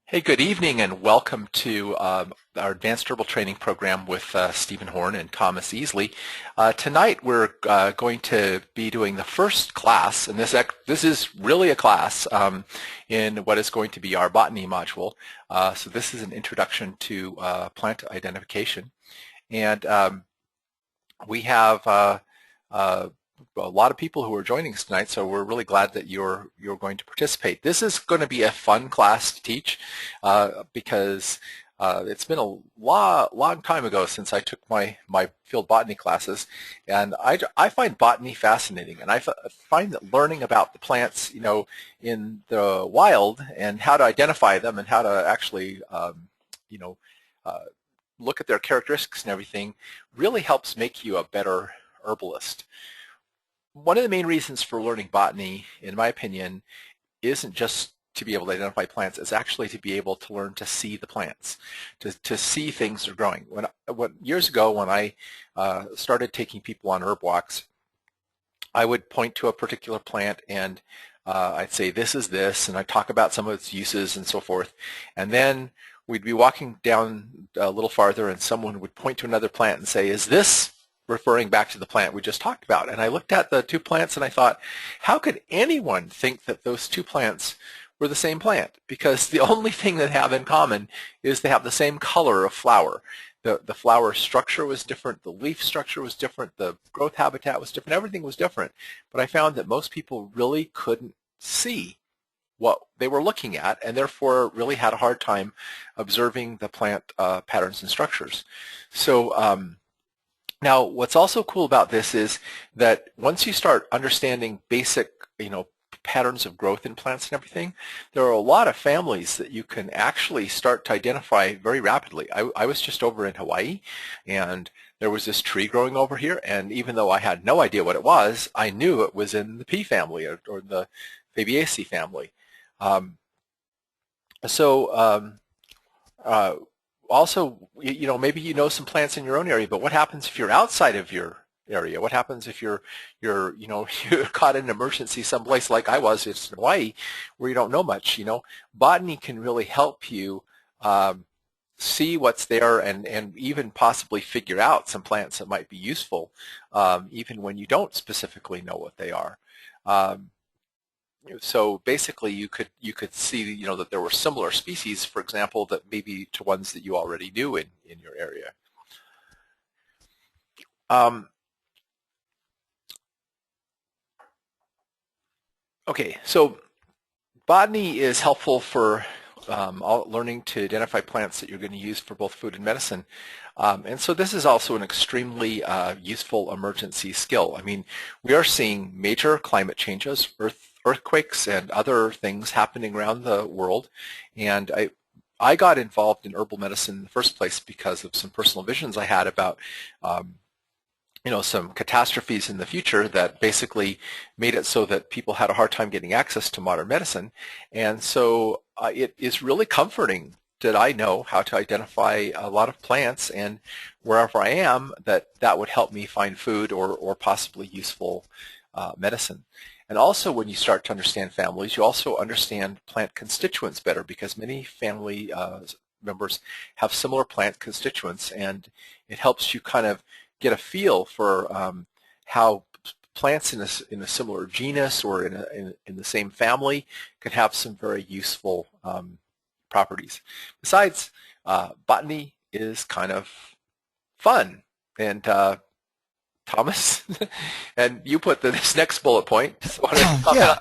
Hey, good evening and welcome to our Advanced Herbal Training Program with Stephen Horne and Thomas Easley. Tonight we're going to be doing the first class, and this is really a class in what is going to be our botany module. So this is an introduction to plant identification. And we have a lot of people who are joining us tonight, so we're really glad that you're going to participate. This is going to be a fun class to teach because it's been a long time ago since I took my field botany classes, and I find botany fascinating, and I find that learning about the plants, in the wild and how to identify them and how to actually, look at their characteristics and everything really helps make you a better herbalist. One of the main reasons for learning botany, in my opinion, isn't just to be able to identify plants. It's actually to be able to learn to see the plants, to see things that are growing. Years ago, when I started taking people on herb walks, I would point to a particular plant and I'd say, this is this, and I'd talk about some of its uses and so forth. And then we'd be walking down a little farther and someone would point to another plant and say, is this referring back to the plant we just talked about? And I looked at the two plants and I thought, how could anyone think that those two plants were the same plant? Because the only thing they have in common is they have the same color of flower. The flower structure was different, the leaf structure was different, the growth habitat was different, everything was different. But I found that most people really couldn't see what they were looking at, and therefore really had a hard time observing the plant patterns and structures. So now, what's also cool about this is that once you start understanding basic, patterns of growth in plants and everything, there are a lot of families that you can actually start to identify very rapidly. I was just over in Hawaii, and there was this tree growing over here, and even though I had no idea what it was, I knew it was in the pea family or the Fabiaceae family. Also, maybe you know some plants in your own area, but what happens if you're outside of your area? What happens if you're caught in an emergency someplace like I was in Hawaii, where you don't know much? Botany can really help you see what's there and even possibly figure out some plants that might be useful, even when you don't specifically know what they are. So basically, you could see that there were similar species, for example, that maybe to ones that you already knew in your area. Okay, so botany is helpful for learning to identify plants that you're going to use for both food and medicine. And so this is also an extremely useful emergency skill. I mean, we are seeing major climate changes, earthquakes and other things happening around the world, and I got involved in herbal medicine in the first place because of some personal visions I had about some catastrophes in the future that basically made it so that people had a hard time getting access to modern medicine. And so it is really comforting that I know how to identify a lot of plants, and wherever I am, that would help me find food or possibly useful medicine. And also, when you start to understand families, you also understand plant constituents better, because many family members have similar plant constituents, and it helps you kind of get a feel for how plants in a similar genus or in the same family can have some very useful properties. Besides, botany is kind of fun, and Thomas, and you put this next bullet point. Yeah.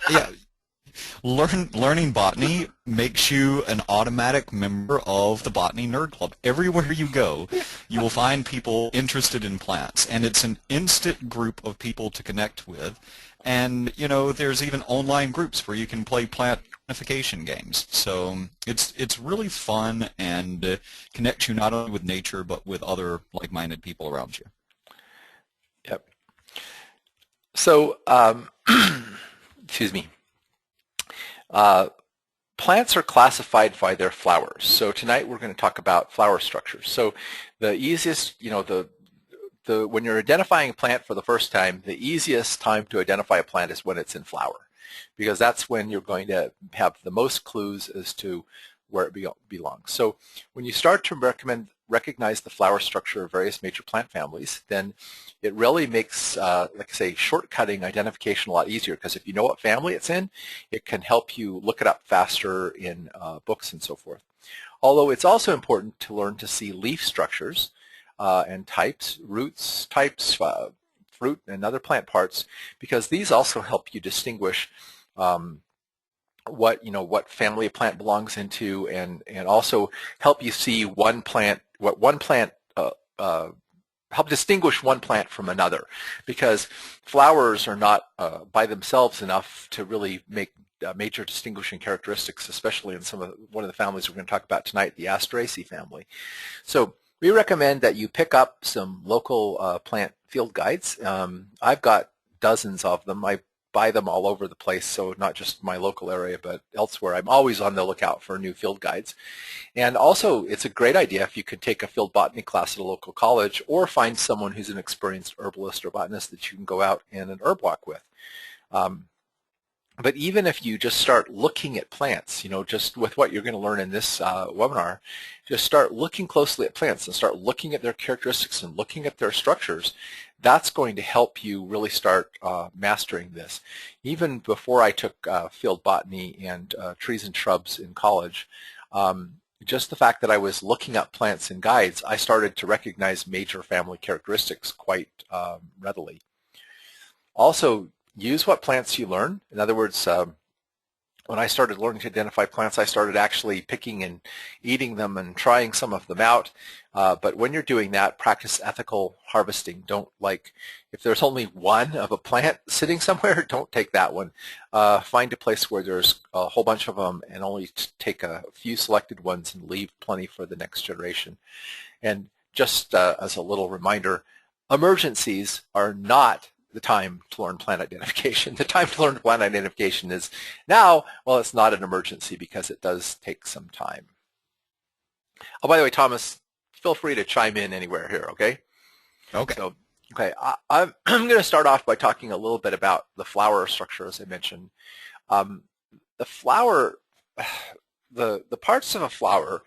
Learning botany makes you an automatic member of the Botany Nerd Club. Everywhere you go, you will find people interested in plants, and it's an instant group of people to connect with. And, there's even online groups where you can play plant identification games. So it's really fun and connects you not only with nature, but with other like-minded people around you. Yep. So, excuse me. Plants are classified by their flowers. So tonight we're going to talk about flower structures. So the easiest, when you're identifying a plant for the first time, the easiest time to identify a plant is when it's in flower, because that's when you're going to have the most clues as to where it belongs. So when you start to recognize the flower structure of various major plant families, then it really makes, like I say, shortcutting identification a lot easier, because if you know what family it's in, it can help you look it up faster in books and so forth. Although it's also important to learn to see leaf structures and types, roots, types, fruit, and other plant parts, because these also help you distinguish what family a plant belongs into, and also help you see help distinguish one plant from another, because flowers are not by themselves enough to really make major distinguishing characteristics, especially in one of the families we're going to talk about tonight, the Asteraceae family. So we recommend that you pick up some local plant field guides. I've got dozens of them. I buy them all over the place, so not just my local area, but elsewhere. I'm always on the lookout for new field guides. And also, it's a great idea if you could take a field botany class at a local college, or find someone who's an experienced herbalist or botanist that you can go out in an herb walk with. But even if you just start looking at plants, just with what you're going to learn in this webinar, just start looking closely at plants and start looking at their characteristics and looking at their structures, that's going to help you really start mastering this. Even before I took field botany and trees and shrubs in college, just the fact that I was looking up plants in guides, I started to recognize major family characteristics quite readily. Also, use what plants you learn. In other words, when I started learning to identify plants, I started actually picking and eating them and trying some of them out. But when you're doing that, practice ethical harvesting. If there's only one of a plant sitting somewhere, don't take that one. Find a place where there's a whole bunch of them, and only take a few selected ones and leave plenty for the next generation. And just as a little reminder, emergencies are not the time to learn plant identification. The time to learn plant identification is now. Well, it's not an emergency because it does take some time. Oh, by the way, Thomas, feel free to chime in anywhere here, okay? Okay. So, okay, I'm going to start off by talking a little bit about the flower structure, as I mentioned. The flower, the parts of a flower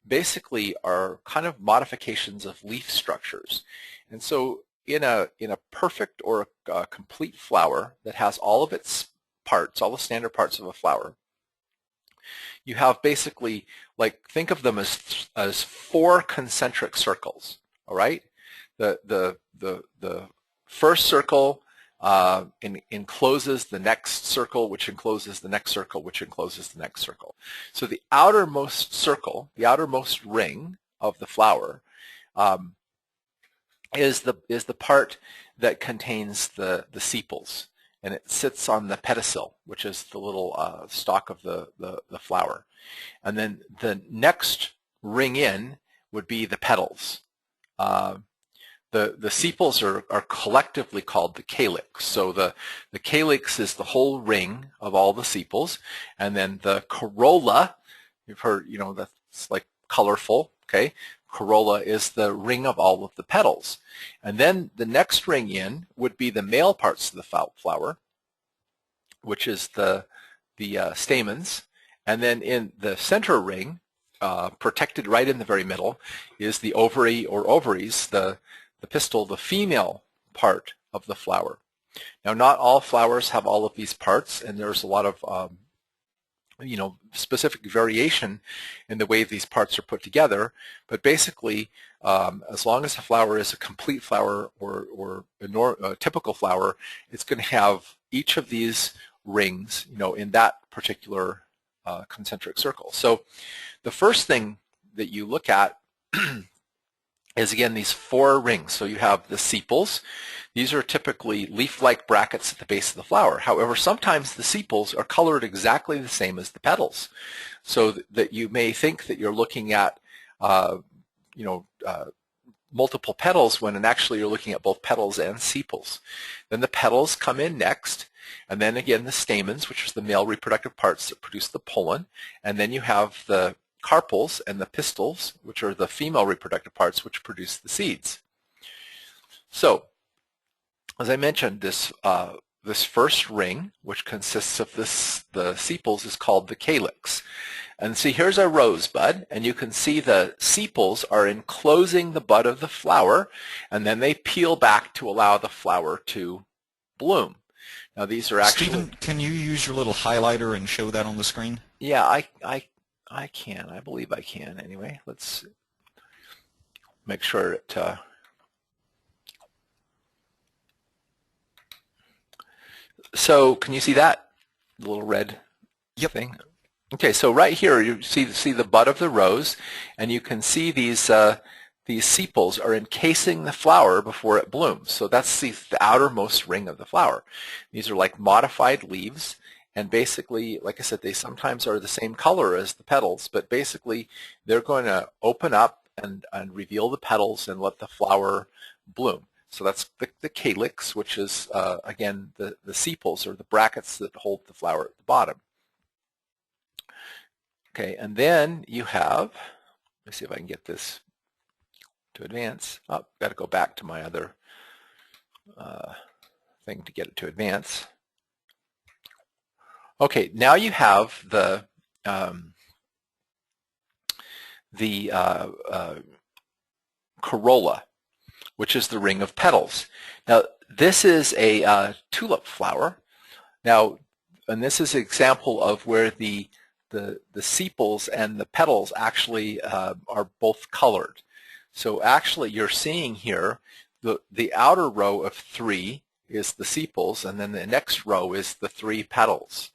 basically are kind of modifications of leaf structures. And so in a perfect or a complete flower that has all of its parts, all the standard parts of a flower, you have basically, think of them as 4 concentric circles. All right, the first circle encloses the next circle, which encloses the next circle, which encloses the next circle. So the outermost circle, the outermost ring of the flower, is the part that contains the sepals, and it sits on the pedicel, which is the little stalk of the flower. And then the next ring in would be the petals. The sepals are collectively called the calyx. So the calyx is the whole ring of all the sepals, and then the corolla, you've heard, that's like colorful, okay? Corolla is the ring of all of the petals. And then the next ring in would be the male parts of the flower, which is the stamens. And then in the center ring, protected right in the very middle, is the ovary or ovaries, the pistil, the female part of the flower. Now, not all flowers have all of these parts, and there's a lot of specific variation in the way these parts are put together, but basically, as long as a flower is a complete flower or a typical flower, it's going to have each of these rings, in that particular concentric circle. So the first thing that you look at is, again, these 4 rings. So you have the sepals. These are typically leaf-like brackets at the base of the flower. However, sometimes the sepals are colored exactly the same as the petals, so that you may think that you're looking at multiple petals, when actually you're looking at both petals and sepals. Then the petals come in next, and then again the stamens, which is the male reproductive parts that produce the pollen, and then you have the carpels and the pistils, which are the female reproductive parts which produce the seeds. So, as I mentioned, this first ring, which consists of the sepals, is called the calyx. And see, here's our rosebud, and you can see the sepals are enclosing the bud of the flower, and then they peel back to allow the flower to bloom. Now these are actually... Stephen, can you use your little highlighter and show that on the screen? Yeah, I can. I believe I can. Anyway, let's make sure it... So can you see that the little red thing? Okay, so right here you see the bud of the rose, and you can see these sepals are encasing the flower before it blooms. So that's the outermost ring of the flower. These are like modified leaves, and basically, like I said, they sometimes are the same color as the petals, but basically they're going to open up and reveal the petals and let the flower bloom. So that's the calyx, which is, again, the sepals, or the brackets that hold the flower at the bottom. Okay, and then you have, let me see if I can get this to advance. Oh, got to go back to my other thing to get it to advance. Okay, now you have the corolla, which is the ring of petals. Now, this is a tulip flower. Now, and this is an example of where the sepals and the petals actually are both colored. So actually, you're seeing here the outer row of 3 is the sepals, and then the next row is the 3 petals.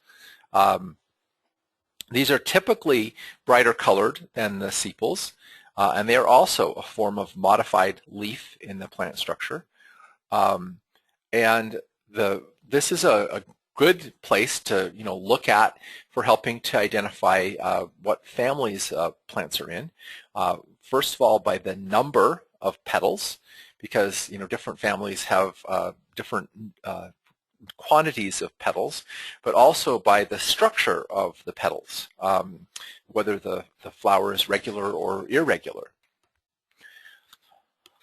These are typically brighter colored than the sepals. And they are also a form of modified leaf in the plant structure. And this is a good place to look at for helping to identify what families plants are in. First of all, by the number of petals, because different families have different quantities of petals, but also by the structure of the petals, whether the flower is regular or irregular.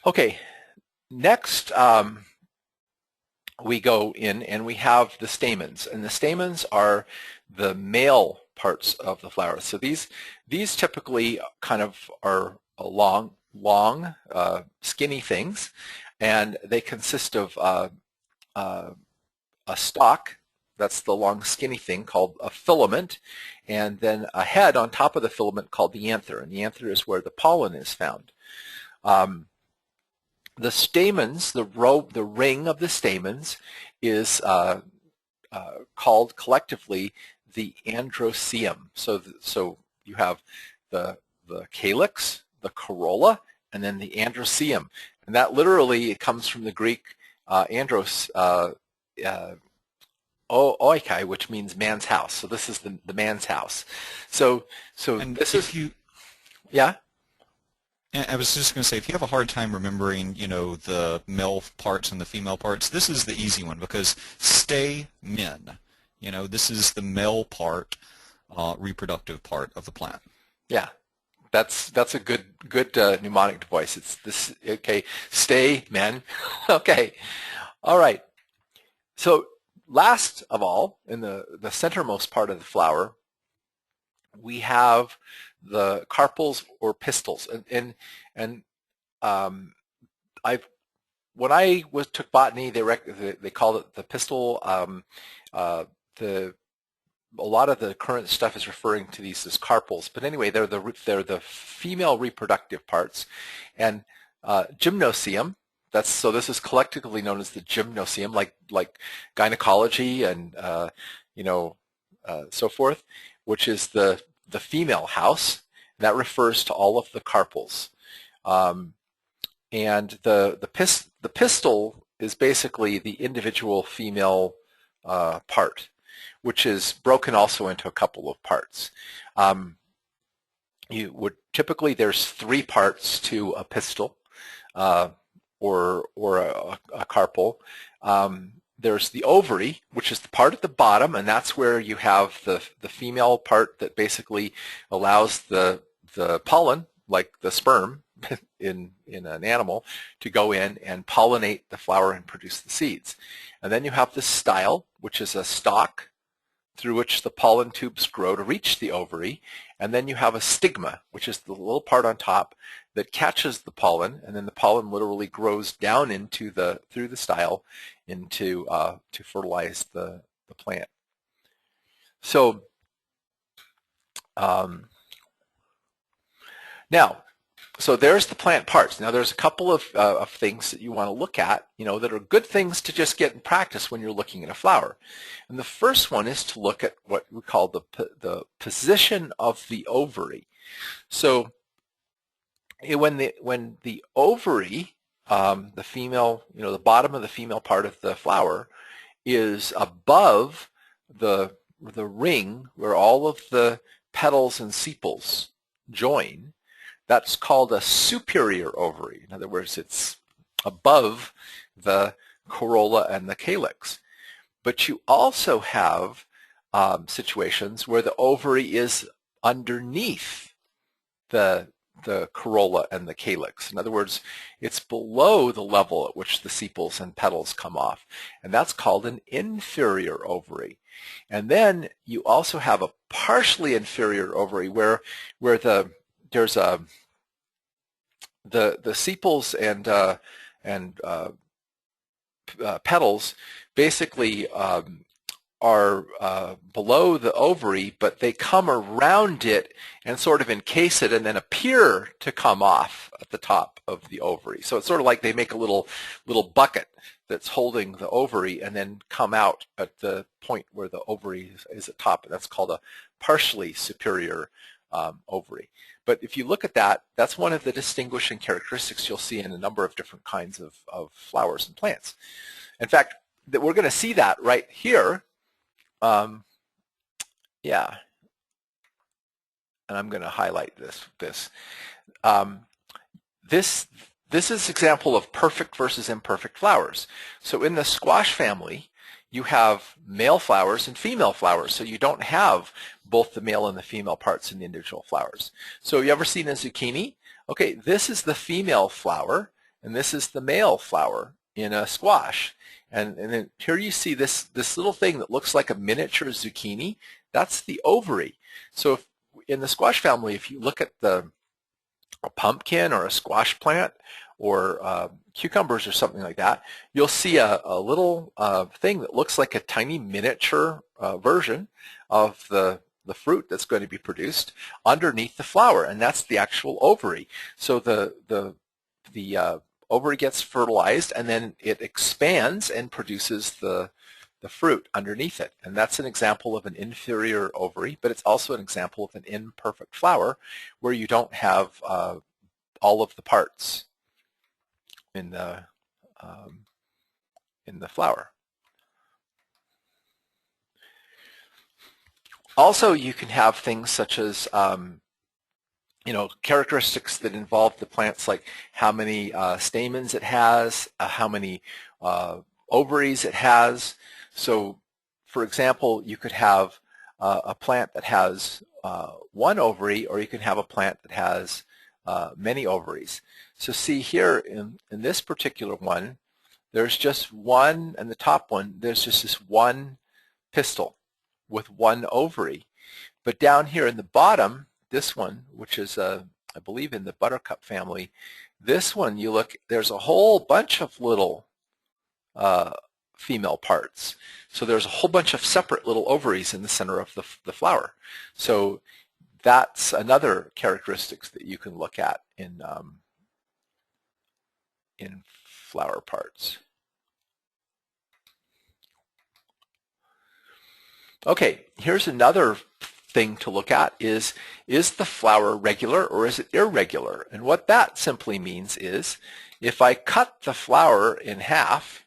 Okay, next we go in and we have the stamens, and the stamens are the male parts of the flower. So these typically kind of are long, skinny things, and they consist of a stalk, that's the long skinny thing called a filament, and then a head on top of the filament called the anther, and the anther is where the pollen is found. The stamens, the ring of the stamens is called collectively the androecium. So you have the calyx, the corolla, and then the androecium, and that literally it comes from the Greek andros, oikai, which means man's house. So this is the man's house. So and this is yeah. I was just going to say, if you have a hard time remembering, the male parts and the female parts, this is the easy one, because stamen, this is the male part, reproductive part of the plant. Yeah, that's a good mnemonic device. It's this. Okay, stamen. Okay, all right. So last of all, in the centermost part of the flower, we have the carpels or pistils, and when I took botany, they called it the pistil. A lot of the current stuff is referring to these as carpels, but anyway, they're the female reproductive parts, and gymnosium. So this is collectively known as the gymnosium, like gynecology and so forth, which is the female house. That refers to all of the carpels, and the pistil is basically the individual female part, which is broken also into a couple of parts. Typically there's 3 parts to a pistil. Or a carpel. There's the ovary, which is the part at the bottom, and that's where you have the female part that basically allows the pollen, like the sperm in an animal, to go in and pollinate the flower and produce the seeds. And then you have the style, which is a stalk through which the pollen tubes grow to reach the ovary, and then you have a stigma, which is the little part on top that catches the pollen, and then the pollen literally grows down into through the style into to fertilize the plant. So now, so there's the plant parts. Now there's a couple of things that you want to look at, that are good things to just get in practice when you're looking at a flower. And the first one is to look at what we call the position of the ovary. So when the ovary, the female, the bottom of the female part of the flower is above the ring where all of the petals and sepals join, that's called a superior ovary. In other words, it's above the corolla and the calyx. But you also have situations where the ovary is underneath the corolla and the calyx. In other words, it's below the level at which the sepals and petals come off, and that's called an inferior ovary. And then you also have a partially inferior ovary where there's the sepals and petals basically are below the ovary, but they come around it and sort of encase it and then appear to come off at the top of the ovary. So it's sort of like they make a little bucket that's holding the ovary and then come out at the point where the ovary is at top. And that's called a partially superior ovary. But if you look at that, that's one of the distinguishing characteristics you'll see in a number of different kinds of flowers and plants. In fact, that we're going to see that right here. Yeah, and I'm going to highlight this. This is an example of perfect versus imperfect flowers. So in the squash family, you have male flowers and female flowers, so you don't have both the male and the female parts in the individual flowers. So you ever seen a zucchini? Okay, this is the female flower, and this is the male flower in a squash. And then here you see this little thing that looks like a miniature zucchini. That's the ovary. So in the squash family, if you look at a pumpkin or a squash plant or cucumbers or something like that, you'll see a little thing that looks like a tiny miniature version of the fruit that's going to be produced underneath the flower, and that's the actual ovary. So the ovary gets fertilized, and then it expands and produces the fruit underneath it. And that's an example of an inferior ovary, but it's also an example of an imperfect flower where you don't have all of the parts in the flower. Also, you can have things such as characteristics that involve the plants, like how many stamens it has, how many ovaries it has. So, for example, you could have a plant that has one ovary, or you can have a plant that has many ovaries. So see here in this particular one, there's just one, and the top one, there's just this one pistil with one ovary. But down here in the bottom, this one, which is, I believe, in the buttercup family, this one, you look, there's a whole bunch of little female parts. So there's a whole bunch of separate little ovaries in the center of the flower. So that's another characteristics that you can look at in flower parts. Okay, here's another thing to look at is the flower regular or is it irregular? And what that simply means is if I cut the flower in half,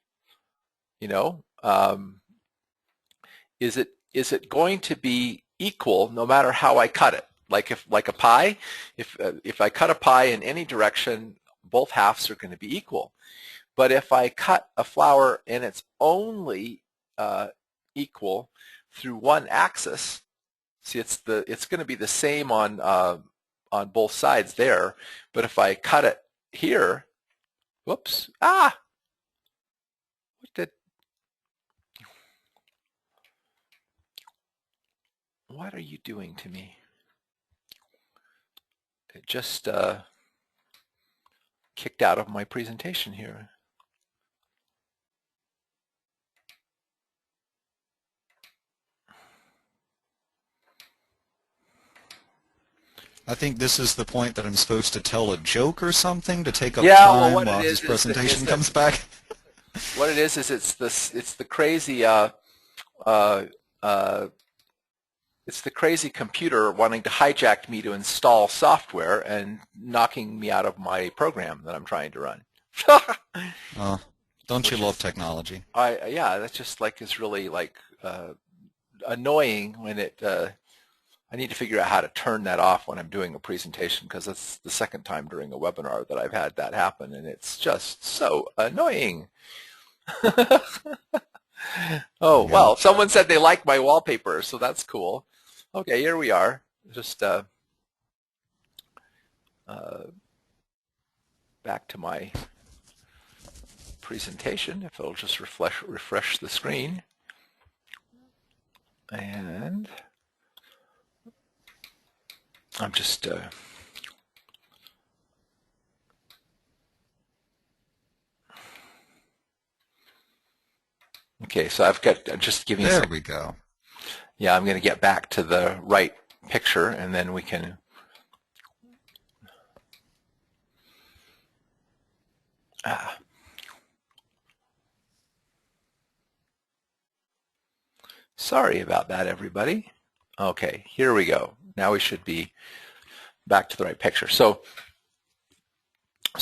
is it going to be equal no matter how I cut it? Like a pie, if I cut a pie in any direction, both halves are going to be equal. But if I cut a flower and it's only equal through one axis, see, it's going to be the same on both sides there. But if I cut it here, whoops, what did? What are you doing to me? It just kicked out of my presentation here. I think this is the point that I'm supposed to tell a joke or something to take up Yeah, well, time what while it his is presentation comes back. What it is it's the crazy it's the crazy computer wanting to hijack me to install software and knocking me out of my program that I'm trying to run. Don't you love technology? Yeah, that's just like is really like annoying when it. I need to figure out how to turn that off when I'm doing a presentation, because that's the second time during a webinar that I've had that happen, and it's just so annoying. Oh, well, someone said they like my wallpaper, so that's cool. Okay, here we are. Just back to my presentation, if it'll just refresh the screen. And I'm just okay, so I'm just giving you There we go. Yeah, I'm going to get back to the right picture, and then we can sorry about that, everybody. Okay, here we go. Now we should be back to the right picture. So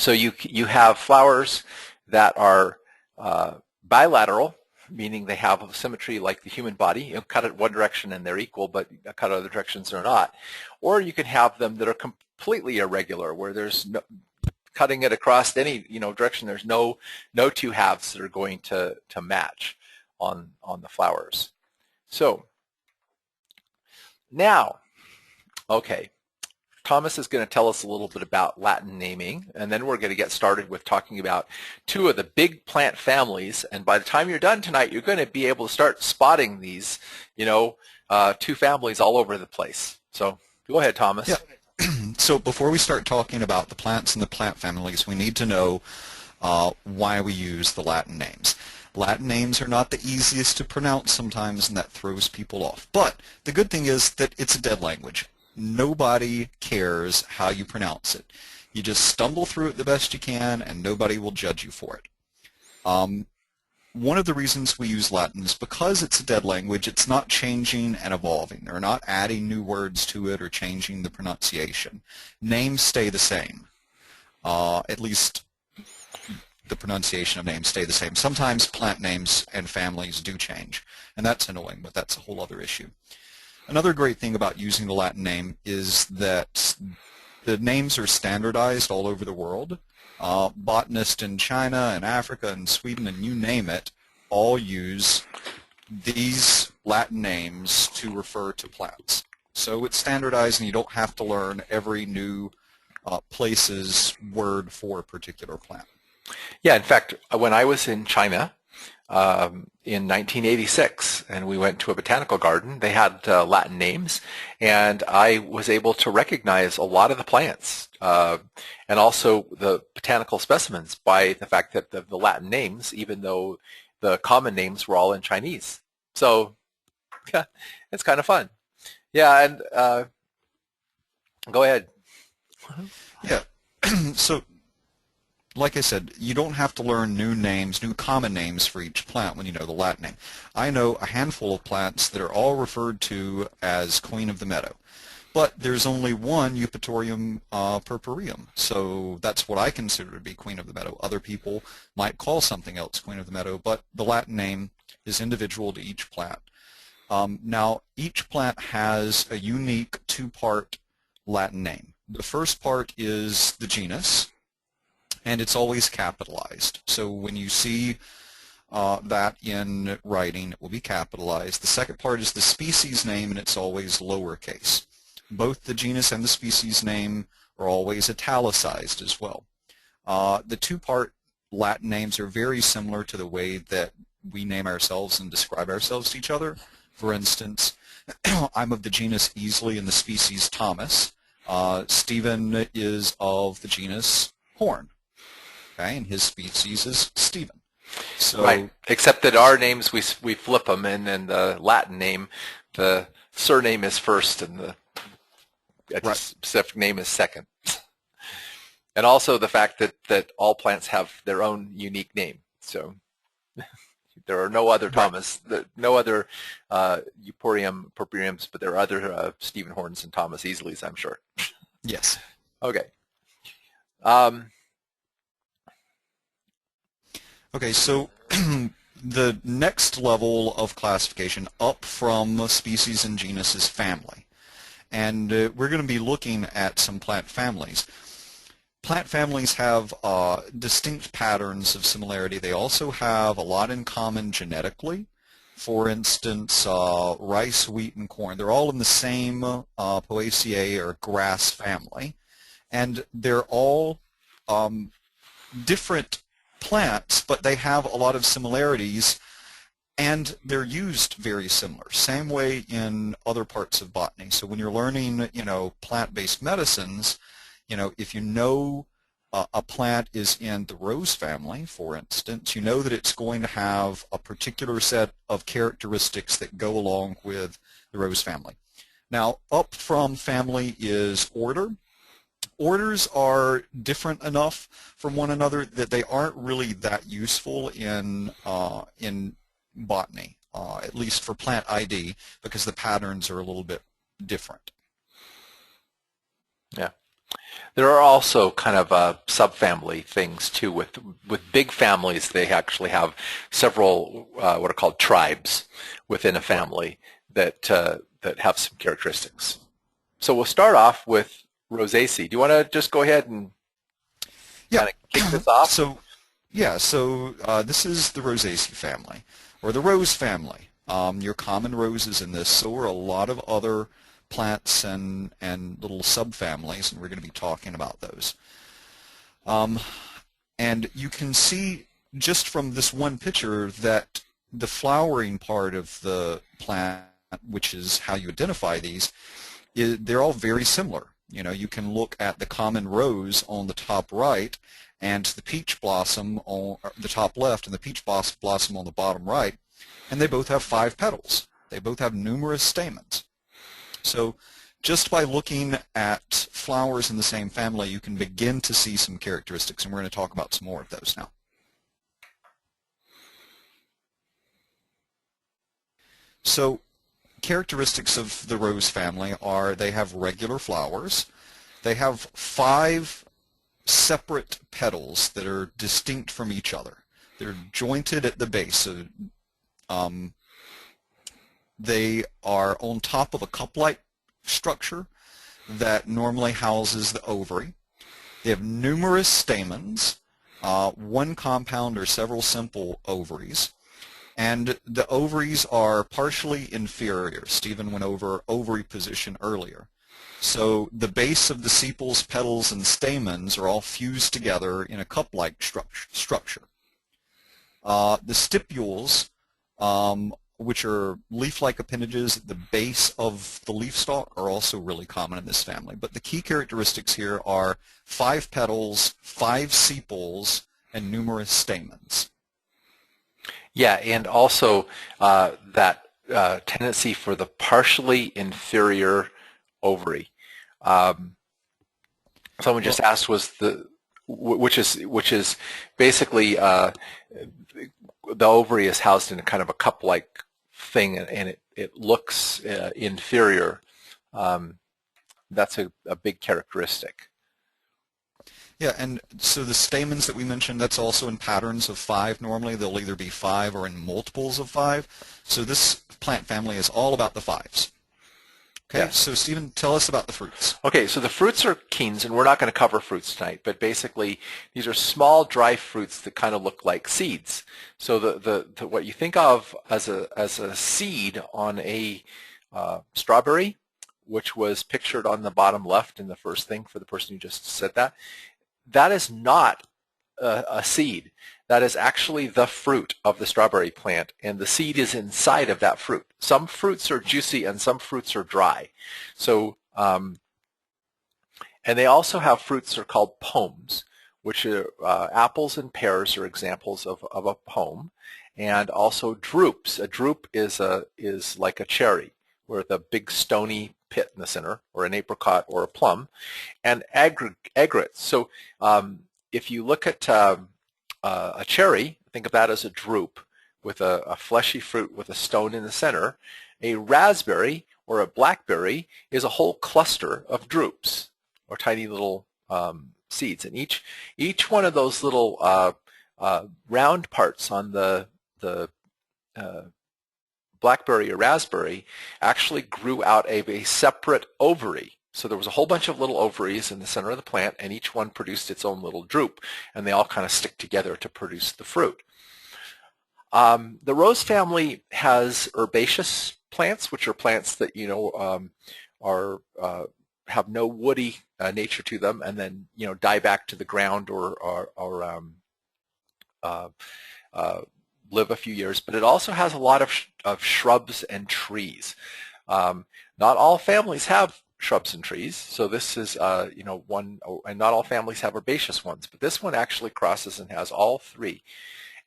you have flowers that are bilateral, meaning they have symmetry like the human body. You cut it one direction and they're equal, but cut other directions they're not. Or you can have them that are completely irregular, where there's no, cutting it across any direction. There's no two halves that are going to match on the flowers. So now, okay, Thomas is going to tell us a little bit about Latin naming, and then we're going to get started with talking about two of the big plant families. And by the time you're done tonight, you're going to be able to start spotting these, two families all over the place. So go ahead, Thomas. Yeah. So before we start talking about the plants and the plant families, we need to know why we use the Latin names. Latin names are not the easiest to pronounce sometimes, and that throws people off. But the good thing is that it's a dead language. Nobody cares how you pronounce it. You just stumble through it the best you can, and nobody will judge you for it. One of the reasons we use Latin is because it's a dead language, it's not changing and evolving. They're not adding new words to it or changing the pronunciation. Names stay the same. At least the pronunciation of names stay the same. Sometimes plant names and families do change, and that's annoying, but that's a whole other issue. Another great thing about using the Latin name is that the names are standardized all over the world. Botanists in China and Africa and Sweden and you name it all use these Latin names to refer to plants. So it's standardized and you don't have to learn every new place's word for a particular plant. Yeah, in fact, when I was in China in 1986 and we went to a botanical garden, they had Latin names, and I was able to recognize a lot of the plants and also the botanical specimens by the fact that the Latin names, even though the common names were all in Chinese. So yeah, it's kind of fun. Yeah, and go ahead. Yeah, so like I said, you don't have to learn new names, new common names for each plant when you know the Latin name. I know a handful of plants that are all referred to as Queen of the Meadow, but there's only one Eupatorium purpureum, so that's what I consider to be Queen of the Meadow. Other people might call something else Queen of the Meadow, but the Latin name is individual to each plant. Now, each plant has a unique two-part Latin name. The first part is the genus, and it's always capitalized. So when you see that in writing, it will be capitalized. The second part is the species name, and it's always lowercase. Both the genus and the species name are always italicized as well. The two-part Latin names are very similar to the way that we name ourselves and describe ourselves to each other. For instance, I'm of the genus Easley and the species Thomas. Stephen is of the genus Horne, okay, and his species is Stephen. So, right, except that our names, we flip them, and then the Latin name, the surname is first and the right. specific name is second. And also the fact that all plants have their own unique name. So there are no other Thomas, no other Euporium purpureums, but there are other Stephen Horns and Thomas Easleys, I'm sure. Yes. Okay. Okay, so the next level of classification up from species and genus is family. And we're going to be looking at some plant families. Plant families have distinct patterns of similarity. They also have a lot in common genetically. For instance, rice, wheat, and corn. They're all in the same Poaceae or grass family. And they're all different plants, but they have a lot of similarities, and they're used very similar. Same way in other parts of botany. So when you're learning, plant-based medicines, if you know a plant is in the rose family, for instance, you know that it's going to have a particular set of characteristics that go along with the rose family. Now, up from family is order. Orders are different enough from one another that they aren't really that useful in botany, at least for plant ID, because the patterns are a little bit different. Yeah. There are also kind of subfamily things too. With big families, they actually have several what are called tribes within a family that that have some characteristics. So we'll start off with Rosaceae. Do you want to just go ahead and kind of kick this off? So this is the Rosaceae family, or the rose family. Your common roses in this, so are a lot of other plants and little subfamilies, and we're going to be talking about those. And you can see just from this one picture that the flowering part of the plant, which is how you identify these, they're all very similar. You can look at the common rose on the top right and the peach blossom on the top left and the peach blossom on the bottom right, and they both have 5 petals. They both have numerous stamens. So just by looking at flowers in the same family, you can begin to see some characteristics, and we're going to talk about some more of those now. So characteristics of the rose family are they have regular flowers. They have 5 separate petals that are distinct from each other. They're jointed at the base. So, they are on top of a cup-like structure that normally houses the ovary. They have numerous stamens, one compound or several simple ovaries. And the ovaries are partially inferior. Stephen went over ovary position earlier. So the base of the sepals, petals, and stamens are all fused together in a cup-like structure. The stipules, which are leaf-like appendages at the base of the leaf stalk, are also really common in this family. But the key characteristics here are 5 petals, 5 sepals, and numerous stamens. Yeah, and also that tendency for the partially inferior ovary. Someone just asked, which is basically the ovary is housed in a kind of a cup-like thing, and it looks inferior. That's a big characteristic. Yeah, and so the stamens that we mentioned, that's also in patterns of 5 normally. They'll either be 5 or in multiples of 5. So this plant family is all about the 5s. Okay, yeah. So Stephen, tell us about the fruits. Okay, so the fruits are quines, and we're not going to cover fruits tonight, but basically these are small dry fruits that kind of look like seeds. So the what you think of as a seed on a strawberry, which was pictured on the bottom left in the first thing for the person who just said that, that is not a seed. that is actually the fruit of the strawberry plant, and the seed is inside of that fruit. Some fruits are juicy and some fruits are dry. So, and they also have fruits that are called pomes, which are apples and pears are examples of a pome, and also drupes. A drupe is like a cherry, with a big stony pit in the center, or an apricot or a plum, and aigrettes. So if you look at a cherry, think of that as a drupe with a fleshy fruit with a stone in the center. A raspberry or a blackberry is a whole cluster of drupes, or tiny little seeds, and each one of those little round parts on the blackberry or raspberry actually grew out of a separate ovary. So there was a whole bunch of little ovaries in the center of the plant, and each one produced its own little drupe, and they all kind of stick together to produce the fruit. The rose family has herbaceous plants, which are plants that have no woody nature to them, and then die back to the ground or live a few years. But it also has a lot of shrubs and trees. Not all families have shrubs and trees, so this is one, and not all families have herbaceous ones, but this one actually crosses and has all three.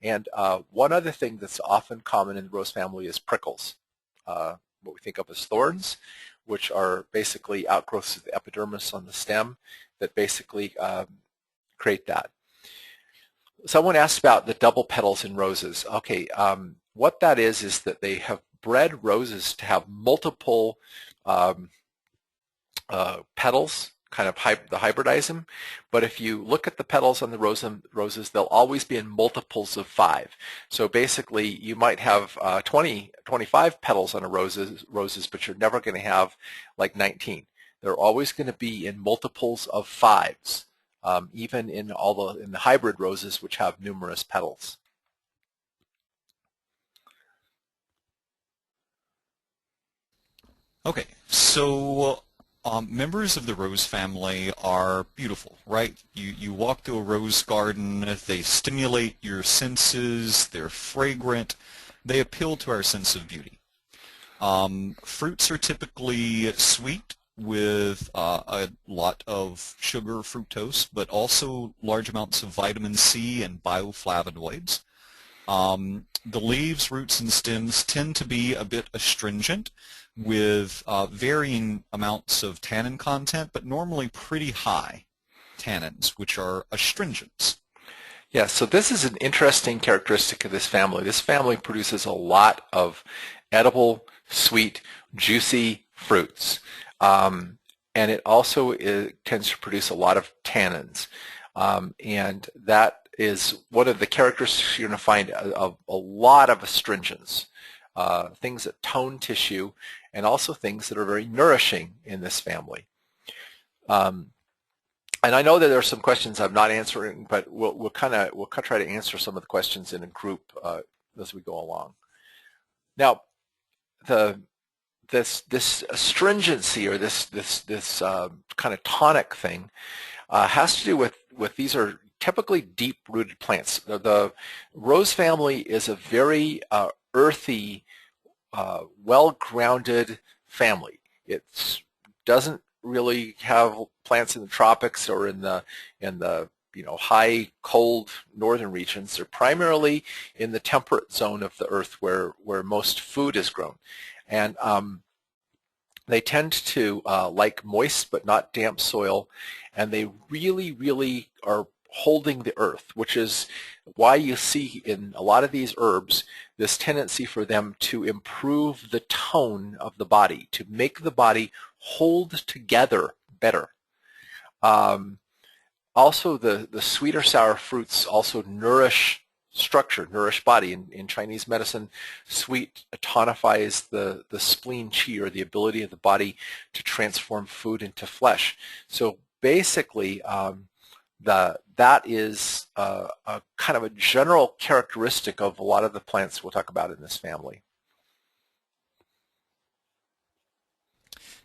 And one other thing that's often common in the rose family is prickles, what we think of as thorns, which are basically outgrowths of the epidermis on the stem that basically create that. Someone asked about the double petals in roses. Okay, what that is that they have bred roses to have multiple petals, kind of hybridize them. But if you look at the petals on the roses, they'll always be in multiples of 5. So basically, you might have 25 petals on a roses, but you're never going to have like 19. They're always going to be in multiples of 5s, even in the hybrid roses, which have numerous petals. Okay, so members of the rose family are beautiful, right? You walk through a rose garden, they stimulate your senses, they're fragrant, they appeal to our sense of beauty. Fruits are typically sweet with a lot of sugar, fructose, but also large amounts of vitamin C and bioflavonoids. The leaves, roots, and stems tend to be a bit astringent with varying amounts of tannin content, but normally pretty high tannins, which are astringents. Yeah, so this is an interesting characteristic of this family. This family produces a lot of edible, sweet, juicy fruits. And it also tends to produce a lot of tannins. And that is one of the characteristics you're going to find of a lot of astringents, things that tone tissue, and also things that are very nourishing in this family. And I know that there are some questions I'm not answering, but we'll try to answer some of the questions in a group as we go along. Now, this astringency, or this kind of tonic thing has to do with these are typically deep-rooted plants. The rose family is a very earthy, well-grounded family. It doesn't really have plants in the tropics or in the high cold northern regions. They're primarily in the temperate zone of the earth where most food is grown. And they tend to like moist but not damp soil, and they really, really are holding the earth, which is why you see in a lot of these herbs this tendency for them to improve the tone of the body, to make the body hold together better. Also, the sweet or sour fruits also nourish structure, nourish body. In Chinese medicine, sweet tonifies the spleen qi, or the ability of the body to transform food into flesh. So basically, that is a kind of a general characteristic of a lot of the plants we'll talk about in this family.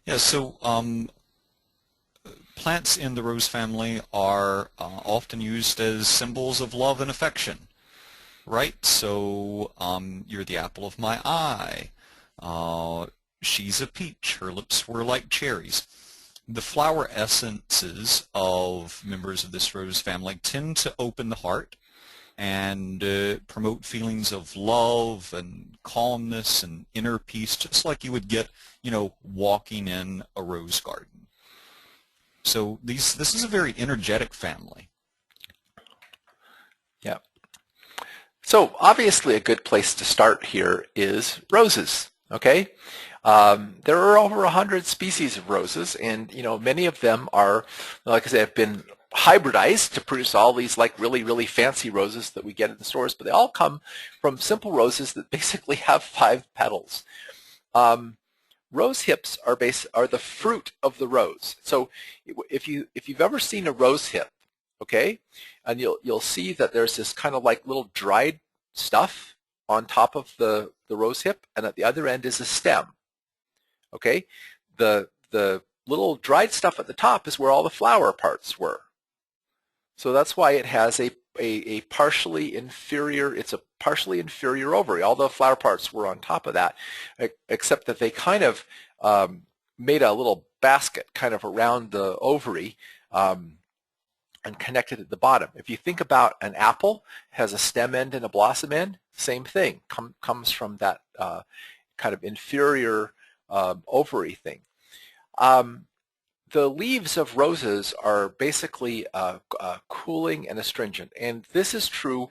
Yeah, so plants in the rose family are often used as symbols of love and affection. right? So you're the apple of my eye. She's a peach. Her lips were like cherries. The flower essences of members of this rose family tend to open the heart and promote feelings of love and calmness and inner peace, just like you would get, walking in a rose garden. So this is a very energetic family. Yeah. So obviously a good place to start here is roses. Okay. There are over 100 species of roses, and many of them are, like I said, have been hybridized to produce all these like really fancy roses that we get in the stores, but they all come from simple roses that basically have 5 petals. Rose hips are the fruit of the rose. So if you've ever seen a rose hip, okay, and you'll see that there's this kind of like little dried stuff on top of the rose hip, and at the other end is a stem. Okay, the little dried stuff at the top is where all the flower parts were. So that's why it has a partially inferior, it's a partially inferior ovary. All the flower parts were on top of that, except that they kind of made a little basket kind of around the ovary and connected at the bottom. If you think about an apple, it has a stem end and a blossom end, same thing, comes from that kind of inferior ovary thing. The leaves of roses are basically cooling and astringent, and this is true.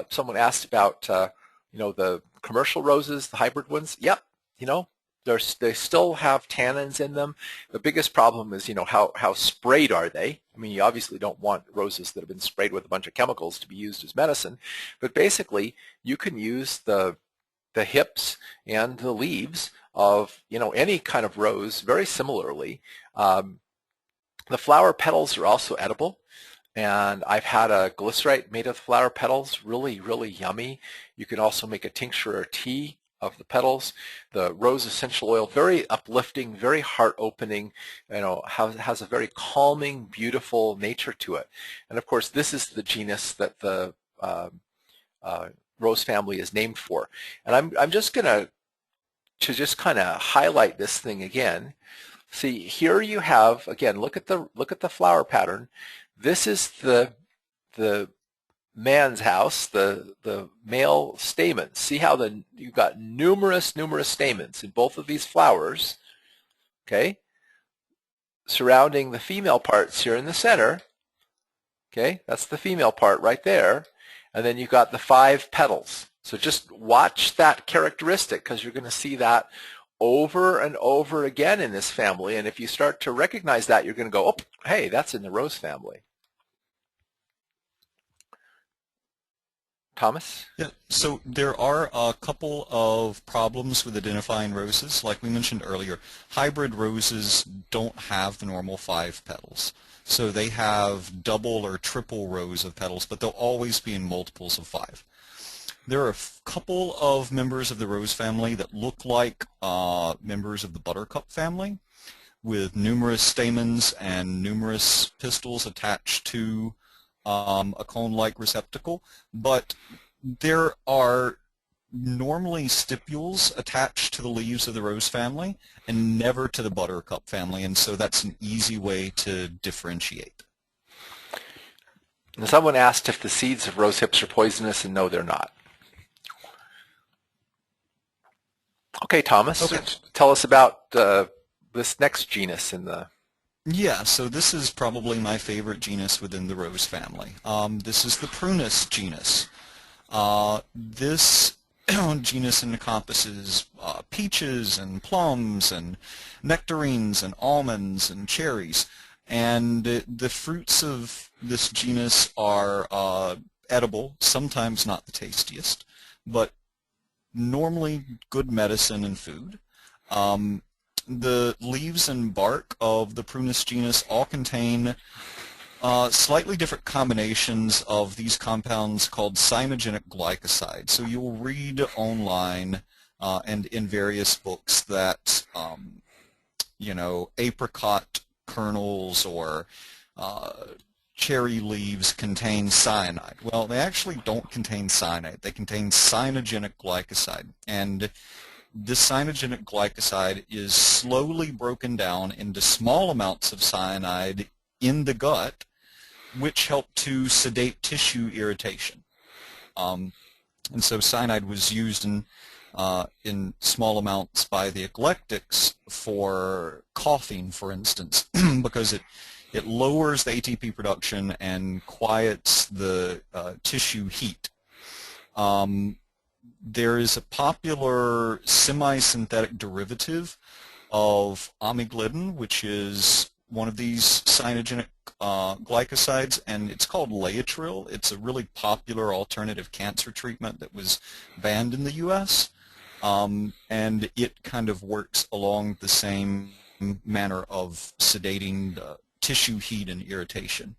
Someone asked about the commercial roses, the hybrid ones. Yep, they still have tannins in them. The biggest problem is how sprayed are they? I mean, you obviously don't want roses that have been sprayed with a bunch of chemicals to be used as medicine, but basically you can use the hips and the leaves of any kind of rose very similarly. The flower petals are also edible, and I've had a glycerite made of the flower petals, really yummy. You can also make a tincture or tea of the petals. The rose essential oil, very uplifting, very heart-opening, has a very calming, beautiful nature to it. And of course, this is the genus that the rose family is named for. And I'm just going to just kind of highlight this thing again. See, here you have, again, look at the flower pattern. This is the man's house, the male stamens. See how you've got numerous stamens in both of these flowers, okay, surrounding the female parts here in the center. Okay, that's the female part right there. And then you've got the 5 petals. So just watch that characteristic, because you're going to see that over and over again in this family. And if you start to recognize that, you're going to go, oh, hey, that's in the rose family. Thomas? Yeah, so there are a couple of problems with identifying roses. Like we mentioned earlier, hybrid roses don't have the normal 5 petals. So they have double or triple rows of petals, but they'll always be in multiples of 5. There are a couple of members of the rose family that look like members of the buttercup family, with numerous stamens and numerous pistils attached to a cone-like receptacle, but there are normally stipules attached to the leaves of the rose family and never to the buttercup family, and so that's an easy way to differentiate. And someone asked if the seeds of rose hips are poisonous, and no, they're not. Okay, Thomas, okay. Tell us about this next genus in the... Yeah, so this is probably my favorite genus within the rose family. This is the Prunus genus. This genus encompasses peaches and plums and nectarines and almonds and cherries. And the fruits of this genus are edible, sometimes not the tastiest, but normally good medicine and food. The leaves and bark of the Prunus genus all contain slightly different combinations of these compounds called cymogenic glycosides. So you'll read online and in various books that, apricot kernels or cherry leaves contain cyanide. Well, they actually don't contain cyanide. They contain cyanogenic glycoside. And this cyanogenic glycoside is slowly broken down into small amounts of cyanide in the gut, which help to sedate tissue irritation. And so cyanide was used in small amounts by the eclectics for coughing, for instance, because it lowers the ATP production and quiets the tissue heat. There is a popular semi-synthetic derivative of amyglidin, which is one of these cyanogenic glycosides, and it's called Laetrile. It's a really popular alternative cancer treatment that was banned in the U.S., and it kind of works along the same manner of sedating the tissue heat and irritation.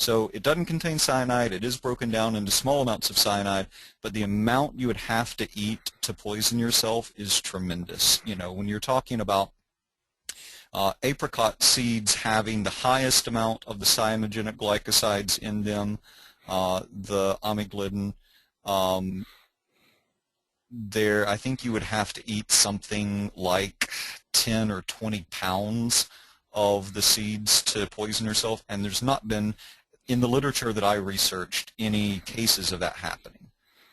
So it doesn't contain cyanide. It is broken down into small amounts of cyanide, but the amount you would have to eat to poison yourself is tremendous. You know, when you're talking about apricot seeds having the highest amount of the cyanogenic glycosides in them, the amyglidin, I think you would have to eat something like 10 or 20 pounds of the seeds to poison yourself, and there's not been, in the literature that I researched, any cases of that happening.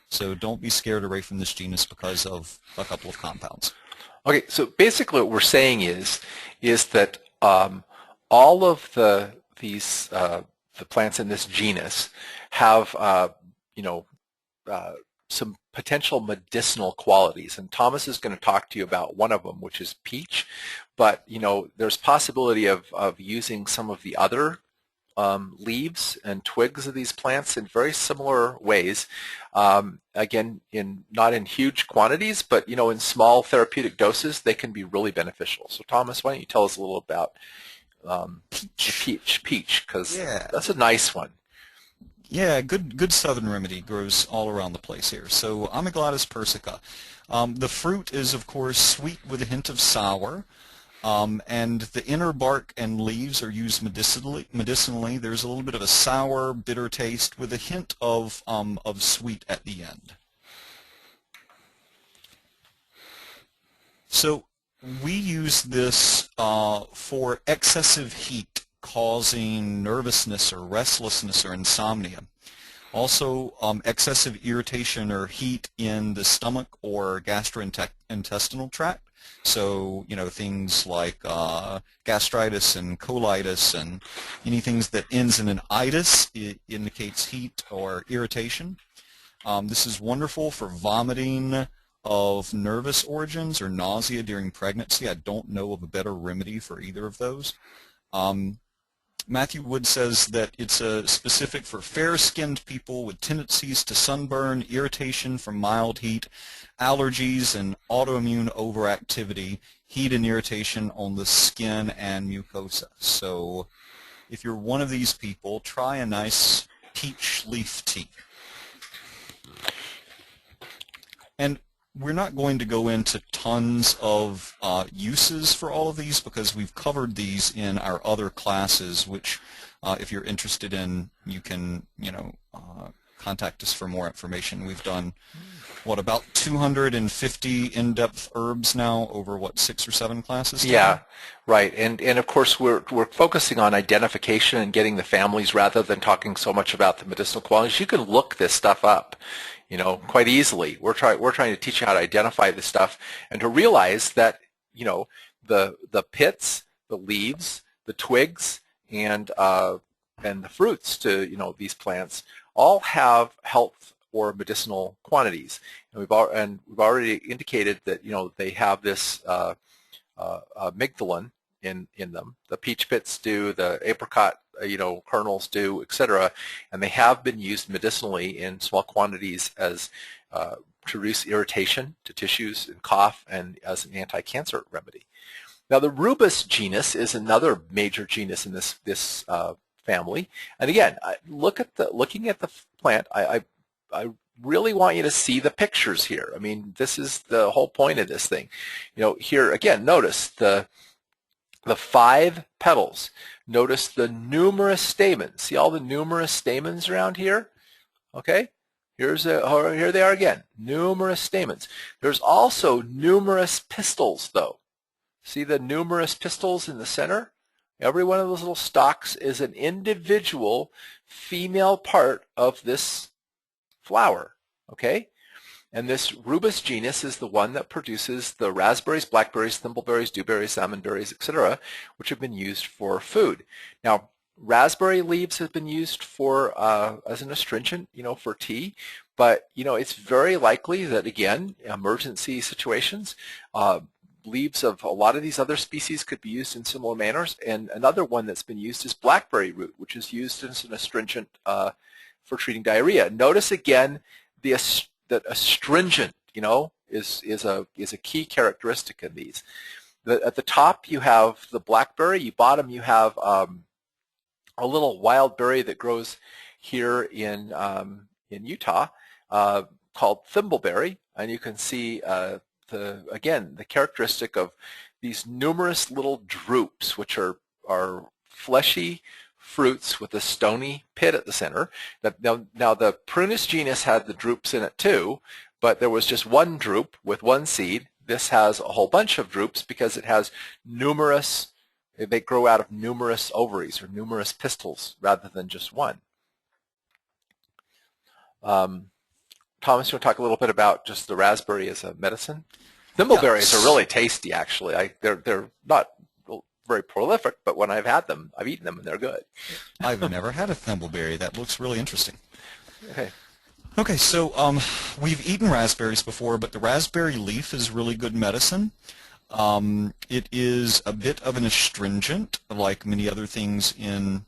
So don't be scared away from this genus because of a couple of compounds. Okay, so basically what we're saying is that all of the plants in this genus have some potential medicinal qualities, and Thomas is going to talk to you about one of them, which is peach. But there's possibility of using some of the other leaves and twigs of these plants in very similar ways. Again, not in huge quantities, but in small therapeutic doses, they can be really beneficial. So Thomas, why don't you tell us a little about peach, because that's a nice one. Yeah, good southern remedy grows all around the place here. So Amygdalus persica. The fruit is, of course, sweet with a hint of sour. And the inner bark and leaves are used medicinally. There's a little bit of a sour, bitter taste with a hint of sweet at the end. So we use this for excessive heat causing nervousness or restlessness or insomnia. Also, excessive irritation or heat in the stomach or gastrointestinal tract. So, things like gastritis and colitis and anything that ends in an itis, it indicates heat or irritation. This is wonderful for vomiting of nervous origins or nausea during pregnancy. I don't know of a better remedy for either of those. Matthew Wood says that it's specific for fair-skinned people with tendencies to sunburn, irritation from mild heat, allergies, and autoimmune overactivity, heat and irritation on the skin and mucosa. So if you're one of these people, try a nice peach leaf tea. And we're not going to go into tons of uses for all of these because we've covered these in our other classes, which if you're interested in, you can contact us for more information. We've done about 250 in-depth herbs now over 6 or 7 classes? Yeah, right. And of course we're focusing on identification and getting the families rather than talking so much about the medicinal qualities. You can look this stuff up, quite easily. We're trying to teach you how to identify this stuff and to realize that the pits, the leaves, the twigs, and the fruits to these plants all have health or medicinal quantities. And we've already indicated that they have this amygdalin in them. The peach pits do, the apricot kernels do, etc. And they have been used medicinally in small quantities as to reduce irritation to tissues and cough, and as an anti-cancer remedy. Now the Rubus genus is another major genus in this family. And again, looking at the plant, I really want you to see the pictures here. I mean, this is the whole point of this thing. Here again, notice the the 5 petals. Notice the numerous stamens. See all the numerous stamens around here? Okay, here they are again, numerous stamens. There's also numerous pistils, though. See the numerous pistils in the center? Every one of those little stalks is an individual female part of this flower, okay? And this Rubus genus is the one that produces the raspberries, blackberries, thimbleberries, dewberries, salmonberries, etc., which have been used for food. Now, raspberry leaves have been used for as an astringent, for tea, but it's very likely that, again, emergency situations, leaves of a lot of these other species could be used in similar manners. And another one that's been used is blackberry root, which is used as an astringent for treating diarrhea. Notice again that astringent, is a key characteristic in these. At the top you have the blackberry. Bottom you have a little wild berry that grows here in Utah called thimbleberry, and you can see the characteristic of these numerous little drupes, which are fleshy fruits with a stony pit at the center. Now the Prunus genus had the drupes in it too, but there was just one drupe with one seed. This has a whole bunch of drupes because it has numerous, they grow out of numerous ovaries or numerous pistils rather than just one. Thomas, you want to talk a little bit about just the raspberry as a medicine? Thimbleberries are really tasty, actually. They're not very prolific, but when I've had them, I've eaten them, and they're good. I've never had a thimbleberry. That looks really interesting. Okay. Okay, so we've eaten raspberries before, but the raspberry leaf is really good medicine. It is a bit of an astringent, like many other things in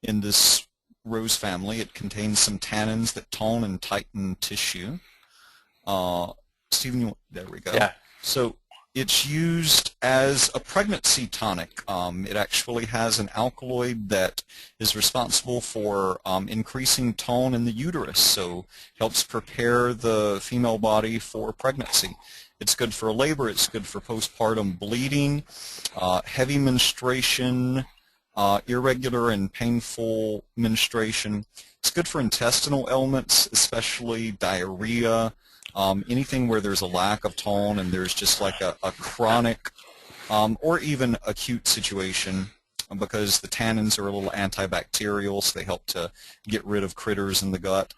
this rose family. It contains some tannins that tone and tighten tissue. Stephen, there we go. Yeah. So it's used as a pregnancy tonic. It actually has an alkaloid that is responsible for increasing tone in the uterus, so helps prepare the female body for pregnancy. It's good for labor. It's good for postpartum bleeding, heavy menstruation, irregular and painful menstruation. It's good for intestinal ailments, especially diarrhea, anything where there's a lack of tone and there's just like a chronic or even acute situation, because the tannins are a little antibacterial, so they help to get rid of critters in the gut.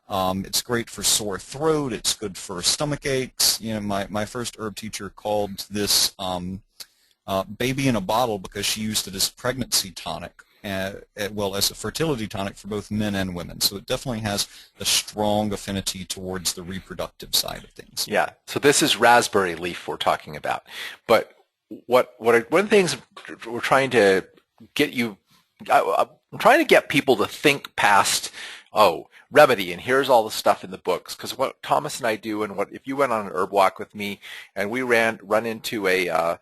It's great for sore throat. It's good for stomach aches. My first herb teacher called this baby in a bottle because she used it as pregnancy tonic, well, as a fertility tonic for both men and women. So it definitely has a strong affinity towards the reproductive side of things. Yeah. So this is raspberry leaf we're talking about. But one of the things we're trying to get you, I'm trying to get people to think past, remedy, and here's all the stuff in the books. Because what Thomas and I do, and if you went on an herb walk with me and we run into a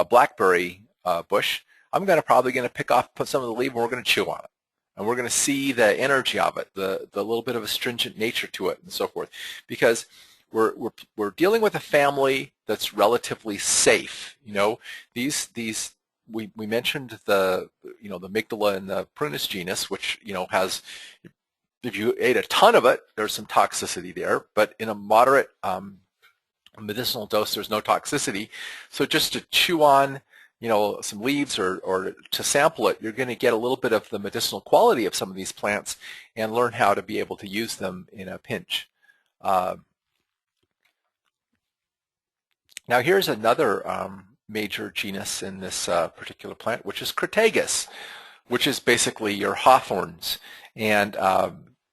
blackberry bush, I'm probably going to put some of the leaf, and we're going to chew on it. And we're going to see the energy of it, the little bit of astringent nature to it, and so forth. Because we're dealing with a family that's relatively safe. We mentioned the amygdala in the Prunus genus, which has, if you ate a ton of it, there's some toxicity there, but in a moderate medicinal dose, there's no toxicity. So just to chew on some leaves or to sample it, you're going to get a little bit of the medicinal quality of some of these plants and learn how to be able to use them in a pinch. Now here's another major genus in this particular plant, which is Crataegus, which is basically your hawthorns. And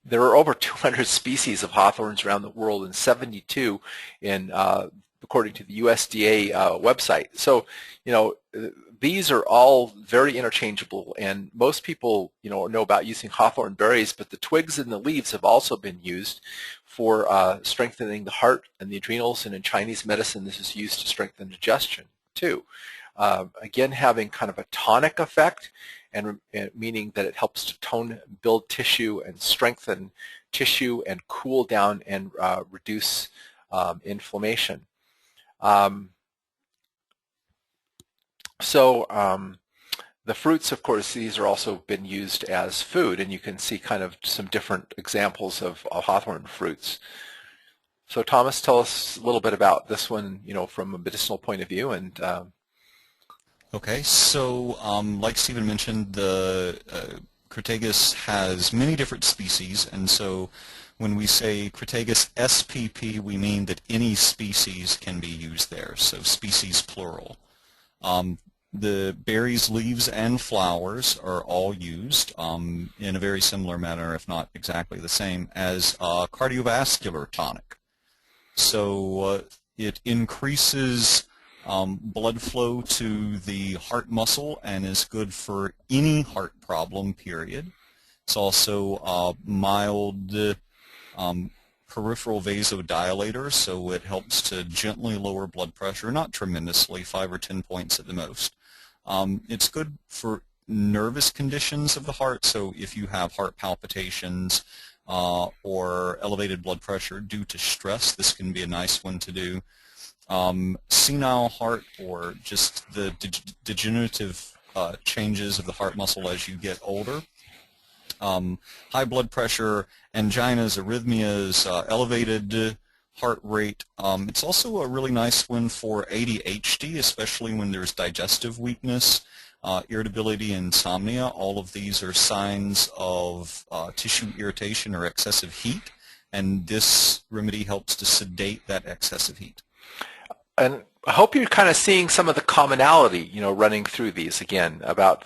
there are over 200 species of hawthorns around the world, and 72 according to the USDA website. So, these are all very interchangeable, and most people, know about using hawthorn berries, but the twigs and the leaves have also been used for strengthening the heart and the adrenals, and in Chinese medicine, this is used to strengthen digestion too. Again, having kind of a tonic effect, and meaning that it helps to tone, build tissue, and strengthen tissue, and cool down and reduce inflammation. So the fruits, of course, these are also been used as food, and you can see kind of some different examples of hawthorn fruits. So Thomas, tell us a little bit about this one, from a medicinal point of view. And Okay, so like Stephen mentioned, the Crataegus has many different species, and so when we say Crataegus spp, we mean that any species can be used there, so species plural. The berries, leaves, and flowers are all used in a very similar manner, if not exactly the same, as a cardiovascular tonic. So it increases blood flow to the heart muscle and is good for any heart problem, period. It's also a mild peripheral vasodilator, so it helps to gently lower blood pressure, not tremendously, 5 or 10 points at the most. It's good for nervous conditions of the heart, so if you have heart palpitations or elevated blood pressure due to stress, this can be a nice one to do. Senile heart, or just the degenerative changes of the heart muscle as you get older. High blood pressure, anginas, arrhythmias, elevated heart rate. It's also a really nice one for ADHD, especially when there's digestive weakness, irritability, insomnia. All of these are signs of tissue irritation or excessive heat, and this remedy helps to sedate that excessive heat. And I hope you're kind of seeing some of the commonality, running through these again about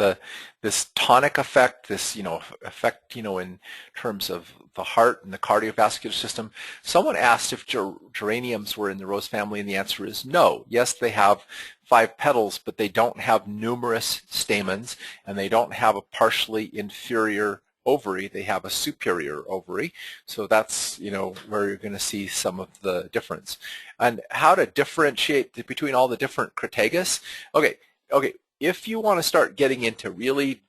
this tonic effect, this, effect, in terms of the heart and the cardiovascular system. Someone asked if geraniums were in the rose family, and the answer is no. Yes, they have 5 petals, but they don't have numerous stamens, and they don't have a partially inferior ovary. They have a superior ovary. So that's, where you're going to see some of the difference. And how to differentiate between all the different Crataegus. Okay. If you want to start getting into really,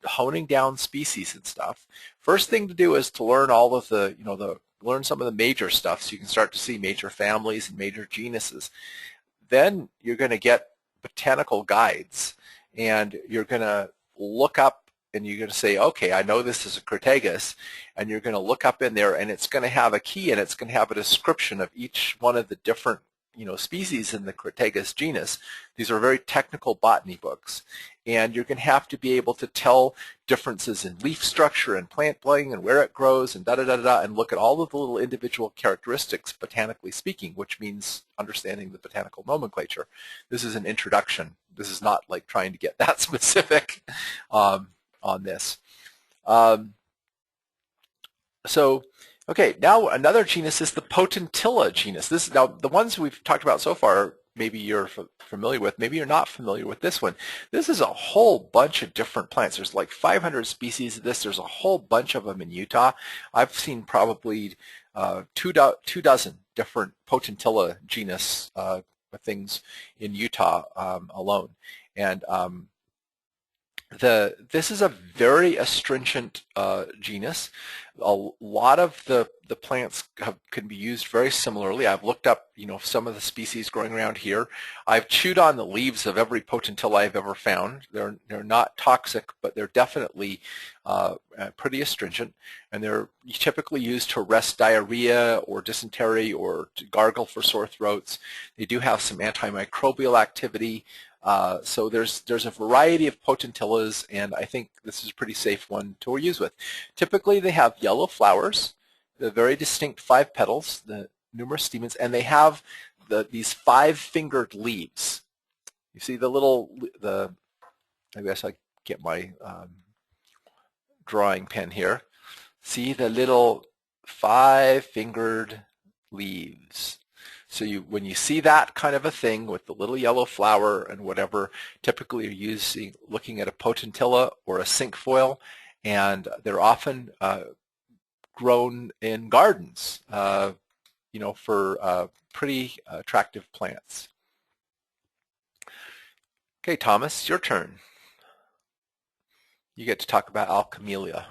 honing down species and stuff, first thing to do is to learn all of the, learn some of the major stuff so you can start to see major families and major genuses. Then you're going to get botanical guides, and you're going to look up, and you're going to say, okay, I know this is a Crataegus, and you're going to look up in there, and it's going to have a key, and it's going to have a description of each one of the different species in the Crataegus genus. These are very technical botany books, and you're going to have to be able to tell differences in leaf structure and plant bling and where it grows and da-da-da-da-da, and look at all of the little individual characteristics, botanically speaking, which means understanding the botanical nomenclature. This is an introduction. This is not like trying to get that specific on this. Okay, now another genus is the Potentilla genus. Now the ones we've talked about so far, maybe you're familiar with, maybe you're not familiar with this one. This is a whole bunch of different plants. There's like 500 species of this. There's a whole bunch of them in Utah. I've seen probably 2 dozen different Potentilla genus things in Utah alone. And this is a very astringent genus. A lot of the plants can be used very similarly. I've looked up, some of the species growing around here. I've chewed on the leaves of every Potentilla I've ever found. They're not toxic, but they're definitely pretty astringent, and they're typically used to arrest diarrhea or dysentery or to gargle for sore throats. They do have some antimicrobial activity. So there's a variety of Potentillas, and I think this is a pretty safe one to use with. Typically they have yellow flowers, the very distinct 5 petals, the numerous stamens, and they have these 5-fingered leaves. You see I guess I get my drawing pen here. See the little 5-fingered leaves. So when you see that kind of a thing with the little yellow flower and whatever, typically you're looking at a Potentilla or a cinquefoil, and they're often grown in gardens, for pretty attractive plants. Okay, Thomas, your turn. You get to talk about Alchemilla.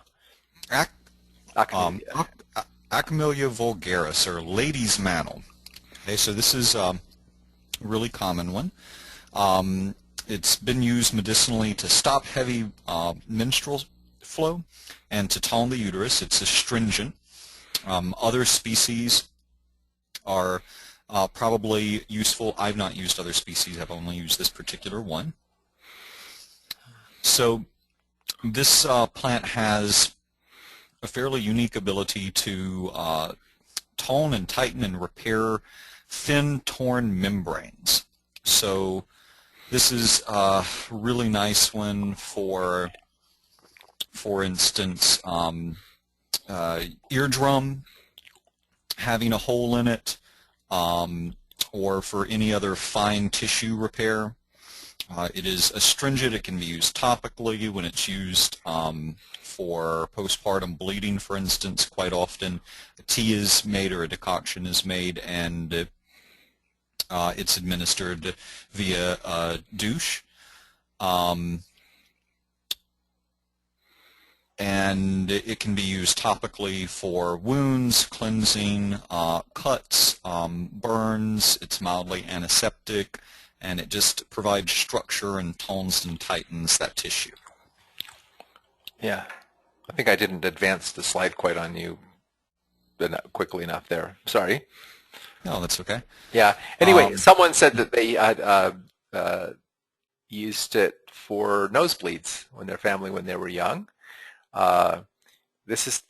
Achemilla vulgaris, or lady's mantle. Okay, so this is a really common one. It's been used medicinally to stop heavy menstrual flow and to tone the uterus. It's astringent. Other species are probably useful. I've not used other species. I've only used this particular one. So this plant has a fairly unique ability to tone and tighten and repair thin, torn membranes. So this is a really nice one for instance, eardrum having a hole in it, or for any other fine tissue repair. It is astringent. It can be used topically when it's used for postpartum bleeding, for instance. Quite often a tea is made or a decoction is made, and it's administered via a douche. And it can be used topically for wounds, cleansing, cuts, burns. It's mildly antiseptic, and it just provides structure and tones and tightens that tissue. Yeah, I think I didn't advance the slide quite on you quickly enough there. Sorry. No, that's okay. Yeah. Anyway, someone said that they had used it for nosebleeds when they were young. This is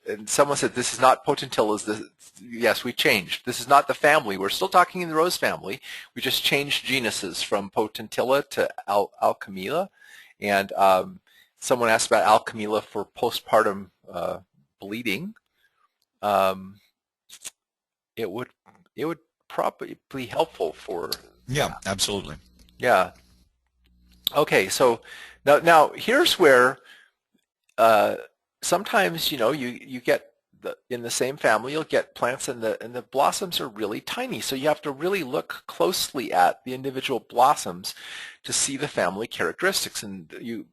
and someone said this is not Potentillas. Yes, we changed. This is not the family. We're still talking in the rose family. We just changed genuses from Potentilla to Alchemilla. And someone asked about Alchemilla for postpartum bleeding. It would probably be helpful for. Yeah, absolutely. Yeah. Okay, so now here's where sometimes you get in the same family you'll get plants and the blossoms are really tiny, so you have to really look closely at the individual blossoms to see the family characteristics. And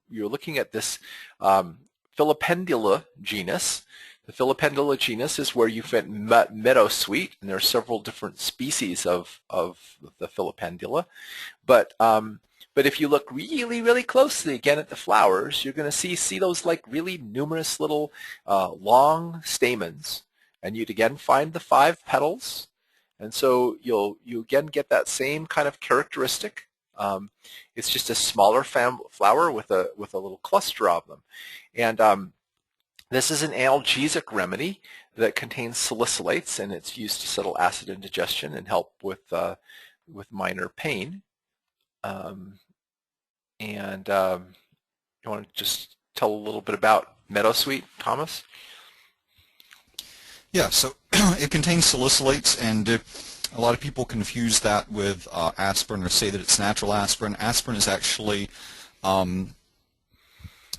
you're looking at this Filipendula genus. The Filipendula genus is where you find meadowsweet, and there are several different species of the Filipendula, but if you look really, really closely again at the flowers, you're going to see those like really numerous little long stamens, and you'd again find the 5 petals, and so you again get that same kind of characteristic. It's just a smaller flower with a little cluster of them, and this is an analgesic remedy that contains salicylates, and it's used to settle acid indigestion and help with minor pain. You want to just tell a little bit about meadowsweet, Thomas? Yeah, so it contains salicylates, and a lot of people confuse that with aspirin or say that it's natural aspirin. Aspirin is actually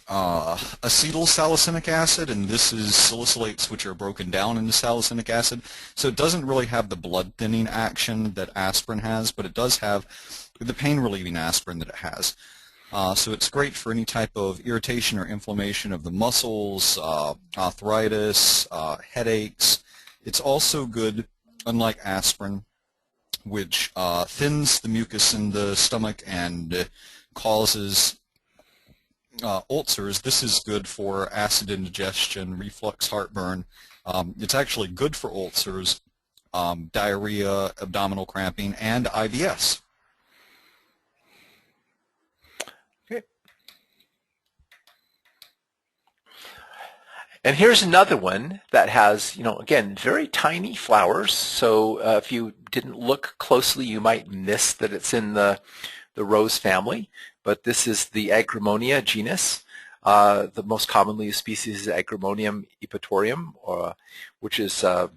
acetyl salicylic acid, and this is salicylates which are broken down into salicylic acid. So it doesn't really have the blood thinning action that aspirin has, but it does have the pain relieving aspirin that it has. So it's great for any type of irritation or inflammation of the muscles, arthritis, headaches. It's also good, unlike aspirin, which thins the mucus in the stomach and causes ulcers. This is good for acid indigestion, reflux, heartburn. It's actually good for ulcers, diarrhea, abdominal cramping, and IBS. Okay. And here's another one that has, again, very tiny flowers. So if you didn't look closely, you might miss that it's in the rose family. But this is the Agrimonia genus. The most commonly used species is Agrimonia epitorium, which is the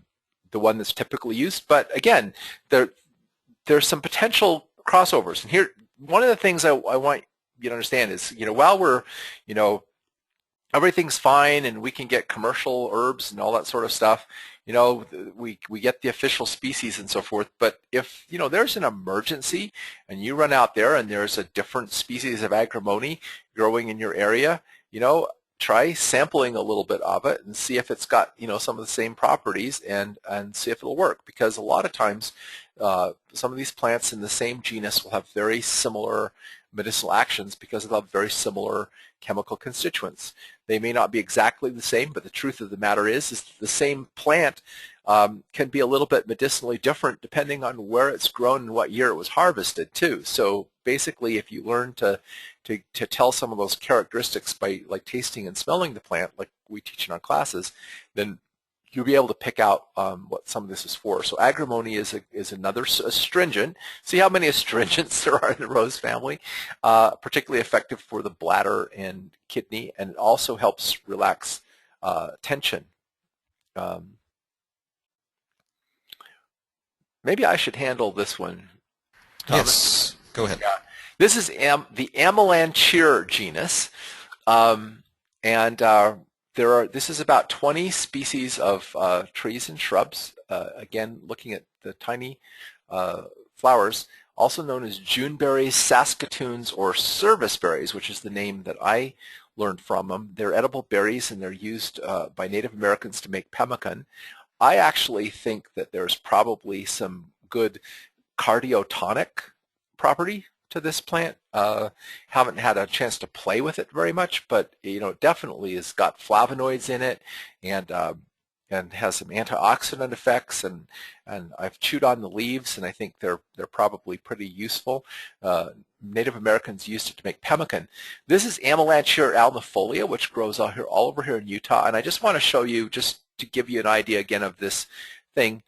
one that's typically used. But again, there's some potential crossovers. And here, one of the things I want you to understand is, while we're, everything's fine and we can get commercial herbs and all that sort of stuff, we get the official species and so forth, but if there's an emergency and you run out there and there's a different species of Agrimonia growing in your area, try sampling a little bit of it and see if it's got some of the same properties and see if it'll work, because a lot of times some of these plants in the same genus will have very similar medicinal actions because of very similar chemical constituents. They may not be exactly the same, but the truth of the matter is that the same plant can be a little bit medicinally different depending on where it's grown and what year it was harvested too. So basically, if you learn to tell some of those characteristics by like tasting and smelling the plant, like we teach in our classes, then you'll be able to pick out what some of this is for. So Agrimonia is another astringent. See how many astringents there are in the rose family? Particularly effective for the bladder and kidney, and it also helps relax tension. Maybe I should handle this one. Thomas? Yes, go ahead. Yeah. This is the Amelanchier genus, this is about 20 species of trees and shrubs. Again, looking at the tiny flowers, also known as Juneberries, Saskatoons, or serviceberries, which is the name that I learned from them. They're edible berries, and they're used by Native Americans to make pemmican. I actually think that there's probably some good cardiotonic property to this plant. Haven't had a chance to play with it very much, but it definitely has got flavonoids in it, and has some antioxidant effects. And I've chewed on the leaves, and I think they're probably pretty useful. Native Americans used it to make pemmican. This is Amelanchier alnifolia, which grows out here all over here in Utah, and I just want to show you, just to give you an idea again of this thing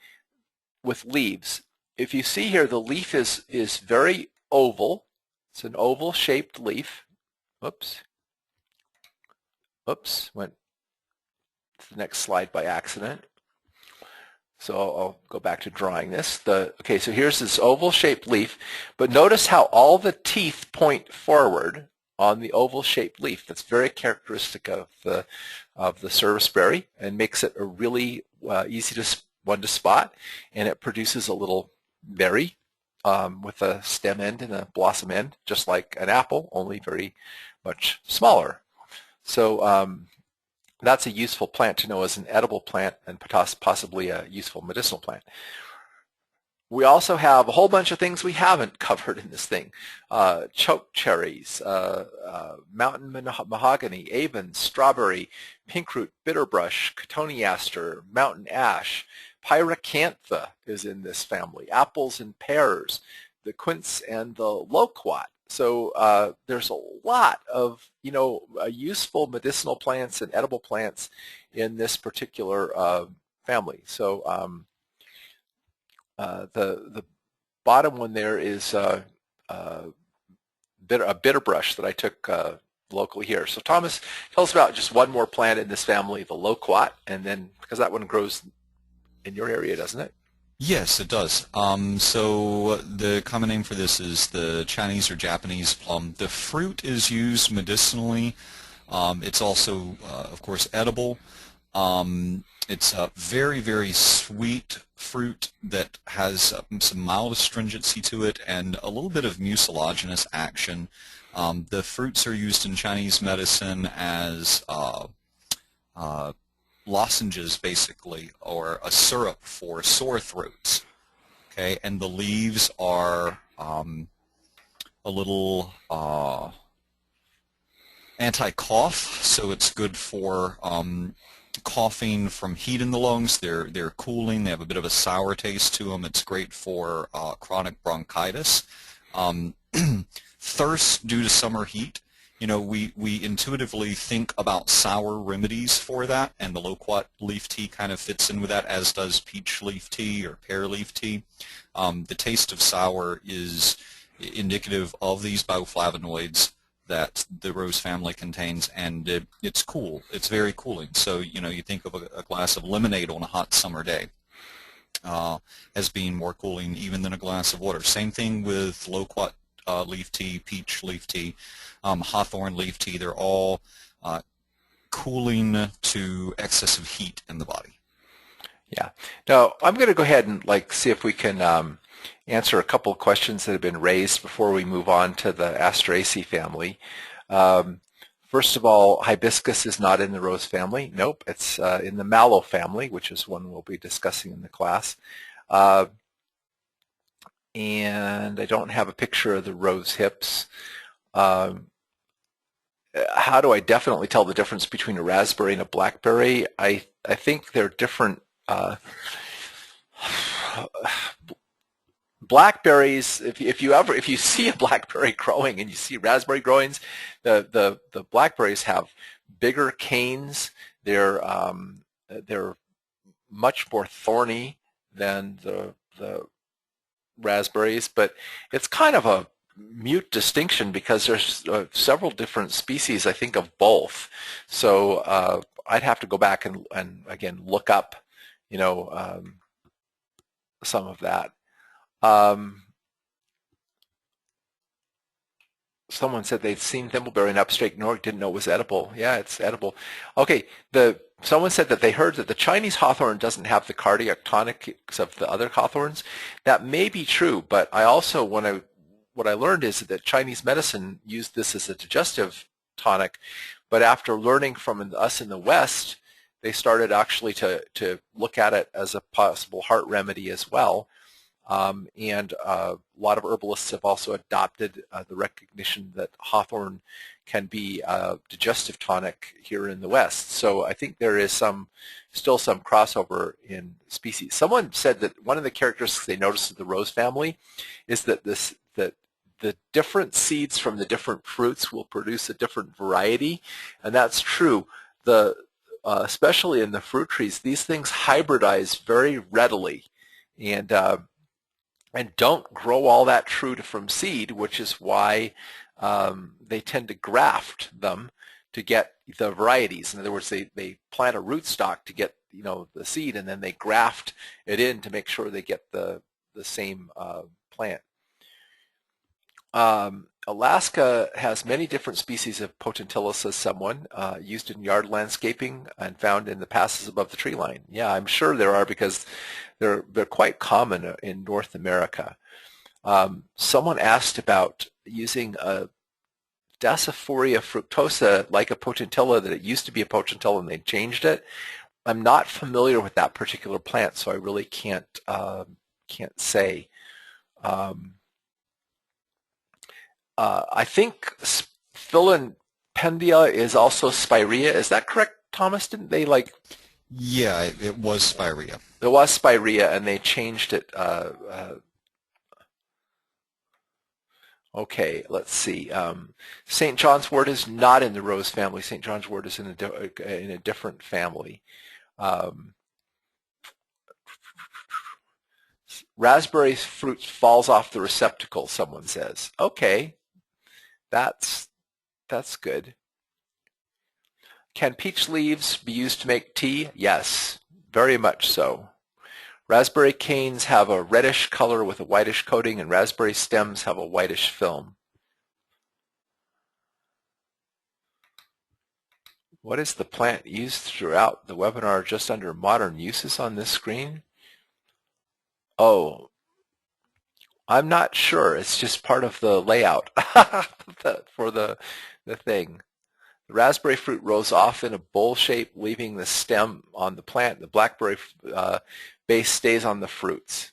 with leaves. If you see here, the leaf is very oval. It's an oval-shaped leaf. Oops. Went to the next slide by accident. So I'll go back to drawing this. Okay, so here's this oval-shaped leaf, but notice how all the teeth point forward on the oval-shaped leaf. That's very characteristic of the serviceberry, and makes it a really easy one to spot. And it produces a little berry with a stem end and a blossom end, just like an apple, only very much smaller. So that's a useful plant to know as an edible plant, and possibly a useful medicinal plant. We also have a whole bunch of things we haven't covered in this thing. Choke cherries, mountain mahogany, avens, strawberry, pinkroot, bitterbrush, cotoneaster, mountain ash, pyracantha is in this family, apples and pears, the quince and the loquat. So there's a lot of useful medicinal plants and edible plants in this particular family. So the bottom one there is a bitterbrush that I took locally here. So Thomas, tell us about just one more plant in this family, the loquat, and then, because that one grows in your area, doesn't it? Yes, it does. So the common name for this is the Chinese or Japanese plum. The fruit is used medicinally. It's also, of course, edible. It's a very, very sweet fruit that has some mild astringency to it and a little bit of mucilaginous action. The fruits are used in Chinese medicine as lozenges, basically, or a syrup for sore throats. Okay, and the leaves are a little anti-cough, so it's good for coughing from heat in the lungs. They're cooling. They have a bit of a sour taste to them. It's great for chronic bronchitis. Thirst due to summer heat. We intuitively think about sour remedies for that, and the loquat leaf tea kind of fits in with that, as does peach leaf tea or pear leaf tea. The taste of sour is indicative of these bioflavonoids that the rose family contains, and it's cool. It's very cooling. So, you think of a glass of lemonade on a hot summer day as being more cooling even than a glass of water. Same thing with loquat leaf tea, peach leaf tea, hawthorn leaf tea. They're all cooling to excessive heat in the body. Yeah. Now, I'm going to go ahead and see if we can answer a couple of questions that have been raised before we move on to the Asteraceae family. First of all, hibiscus is not in the rose family. Nope, it's in the mallow family, which is one we'll be discussing in the class. And I don't have a picture of the rose hips. Um, how do I definitely tell the difference between a raspberry and a blackberry? I think they're different. Blackberries, if you see a blackberry growing and you see raspberry growings, the blackberries have bigger canes. They're much more thorny than the raspberries, but it's kind of a mute distinction because there's several different species, I think, of both. So I'd have to go back and again look up, some of that. Someone said they'd seen thimbleberry in upstate New York, didn't know it was edible. Yeah, it's edible. Okay, someone said that they heard that the Chinese hawthorn doesn't have the cardiac tonics of the other hawthorns. That may be true, but I also, what I learned is that Chinese medicine used this as a digestive tonic, but after learning from us in the West, they started actually to look at it as a possible heart remedy as well. And a lot of herbalists have also adopted the recognition that hawthorn can be a digestive tonic here in the West. So I think there is still some crossover in species. Someone said that one of the characteristics they noticed of the rose family is that the different seeds from the different fruits will produce a different variety, and that's true. Especially in the fruit trees, these things hybridize very readily, and don't grow all that true from seed, which is why they tend to graft them to get the varieties. In other words, they plant a rootstock to get the seed, and then they graft it in to make sure they get the same plant. Alaska has many different species of Potentilla, says someone, used in yard landscaping and found in the passes above the tree line. Yeah, I'm sure there are because they're quite common in North America. Someone asked about using a Dasyphoria fructosa like a Potentilla, that it used to be a Potentilla and they changed it. I'm not familiar with that particular plant, so I really can't say. I think Filipendula is also spirea. Is that correct, Thomas? Didn't they Yeah, it was spirea. It was spirea, and they changed it. Okay, let's see. St. John's wort is not in the rose family. St. John's wort is in a different family. Raspberry fruit falls off the receptacle, someone says. Okay, that's good. Can peach leaves be used to make tea? Yes, very much so. Raspberry canes have a reddish color with a whitish coating, and raspberry stems have a whitish film. What is the plant used throughout the webinar just under modern uses on this screen? Oh, I'm not sure. It's just part of the layout for the thing. The raspberry fruit rows off in a bowl shape, leaving the stem on the plant. The blackberry base stays on the fruits.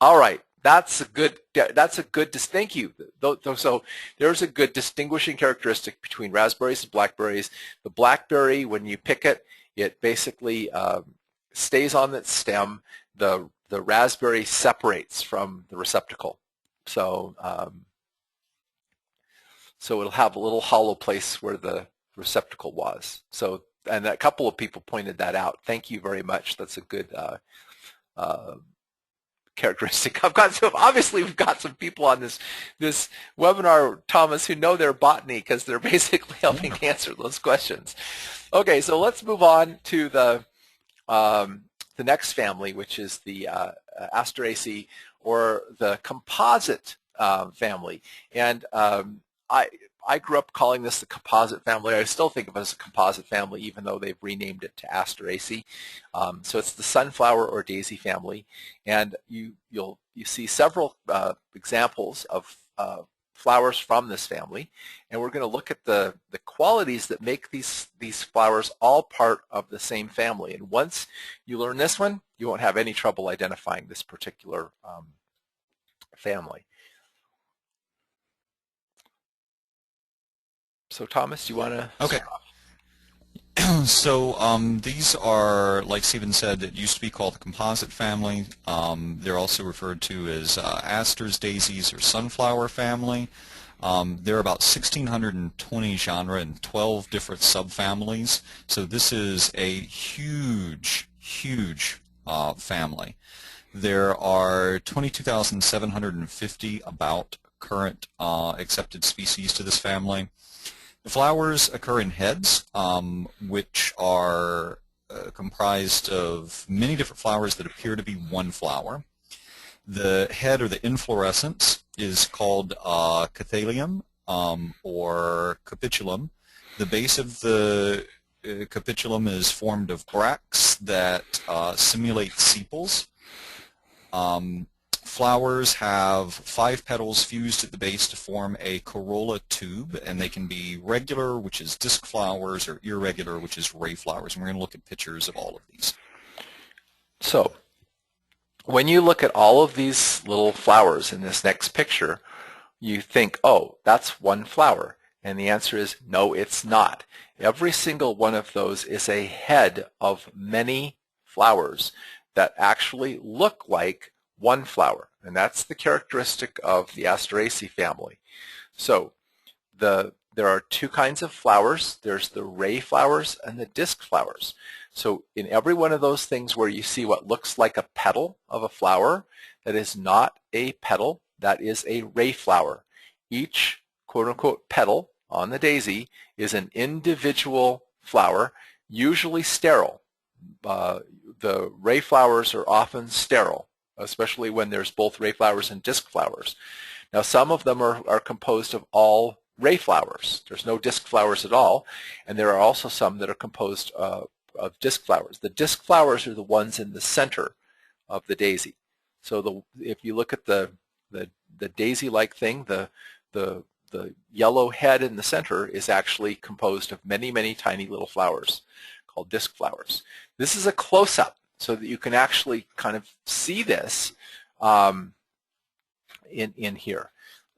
All right, that's a good. Thank you. So there's a good distinguishing characteristic between raspberries and blackberries. The blackberry, when you pick it, it basically stays on its stem. The raspberry separates from the receptacle, so it'll have a little hollow place where the receptacle was. So, and a couple of people pointed that out. Thank you very much. That's a good characteristic. Obviously we've got some people on this webinar, Thomas, who know their botany because they're basically helping answer those questions. Okay, so let's move on to the next family, which is the Asteraceae, or the composite family. And I grew up calling this the composite family. I still think of it as a composite family, even though they've renamed it to Asteraceae. So it's the sunflower or daisy family, and you see several examples of flowers from this family, and we're going to look at the qualities that make these flowers all part of the same family. And once you learn this one, you won't have any trouble identifying this particular family. So Thomas, you want to Okay. start off? So these are, like Stephen said, it used to be called the composite family. They're also referred to as asters, daisies, or sunflower family. There are about 1,620 genera and 12 different subfamilies. So this is a huge, huge family. There are 22,750 about current accepted species to this family. The flowers occur in heads, which are comprised of many different flowers that appear to be one flower. The head, or the inflorescence, is called cathelium or capitulum. The base of the capitulum is formed of bracts that simulate sepals. Flowers have 5 petals fused at the base to form a corolla tube, and they can be regular, which is disc flowers, or irregular, which is ray flowers. And we're going to look at pictures of all of these. So when you look at all of these little flowers in this next picture, you think, oh, that's one flower. And the answer is no, it's not. Every single one of those is a head of many flowers that actually look like one flower, and that's the characteristic of the Asteraceae family. So there are 2 kinds of flowers. There's the ray flowers and the disc flowers. So in every one of those things where you see what looks like a petal of a flower, that is not a petal, that is a ray flower. Each quote-unquote petal on the daisy is an individual flower, usually sterile. The ray flowers are often sterile, especially when there's both ray flowers and disc flowers. Now some of them are composed of all ray flowers. There's no disc flowers at all, and there are also some that are composed of disc flowers. The disc flowers are the ones in the center of the daisy. So if you look at the daisy-like thing, the yellow head in the center is actually composed of many, many tiny little flowers called disc flowers. This is a close-up, so that you can actually kind of see this in here.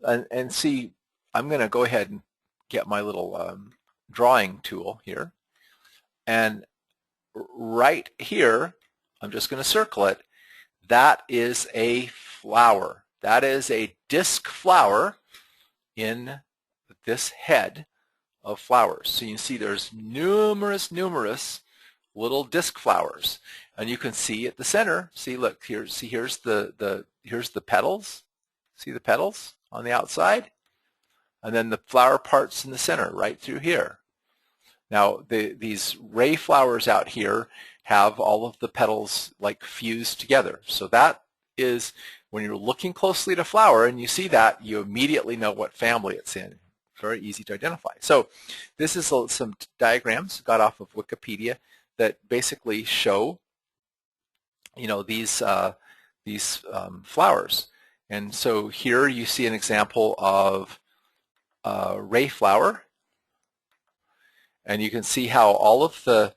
And see, I'm going to go ahead and get my little drawing tool here. And right here, I'm just going to circle it. That is a flower. That is a disc flower in this head of flowers. So you can see there's numerous little disc flowers, and you can see at the center. See, look here. See, here's the petals. See the petals on the outside, and then the flower parts in the center, right through here. Now, these ray flowers out here have all of the petals like fused together. So that is, when you're looking closely at a flower and you see that, you immediately know what family it's in. Very easy to identify. So this is some diagrams got off of Wikipedia that basically show, these flowers. And so here you see an example of a ray flower, and you can see how all of the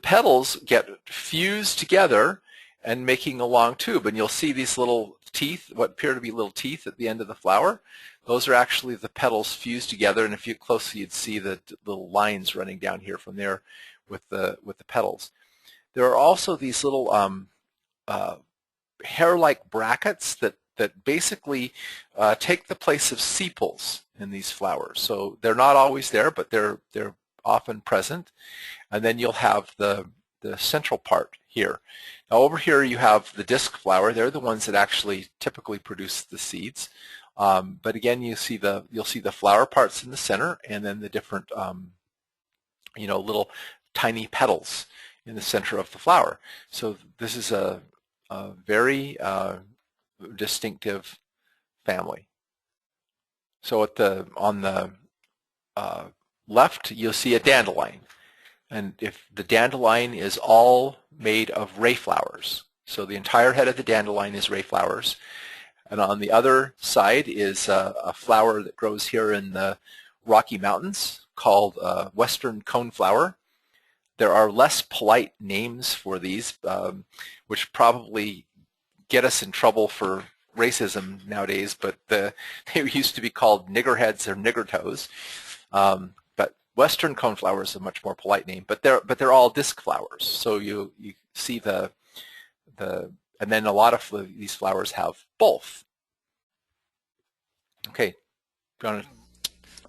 petals get fused together and making a long tube. And you'll see these little teeth, what appear to be little teeth at the end of the flower. Those are actually the petals fused together, and if you look closely, you'd see the little lines running down here from there with the petals. There are also these little hair-like brackets that basically take the place of sepals in these flowers. So they're not always there, but they're often present. And then you'll have the central part here. Now over here you have the disc flower. They're the ones that actually typically produce the seeds. But again, you'll see the flower parts in the center, and then the different little tiny petals in the center of the flower. So this is a very distinctive family. So on the left, you'll see a dandelion. And if the dandelion is all made of ray flowers, so the entire head of the dandelion is ray flowers. And on the other side is a flower that grows here in the Rocky Mountains called Western coneflower. There are less polite names for these, which probably get us in trouble for racism nowadays, but they used to be called niggerheads or nigger toes. But Western coneflower is a much more polite name. But they're all disc flowers. So you see and then a lot of these flowers have both. Okay.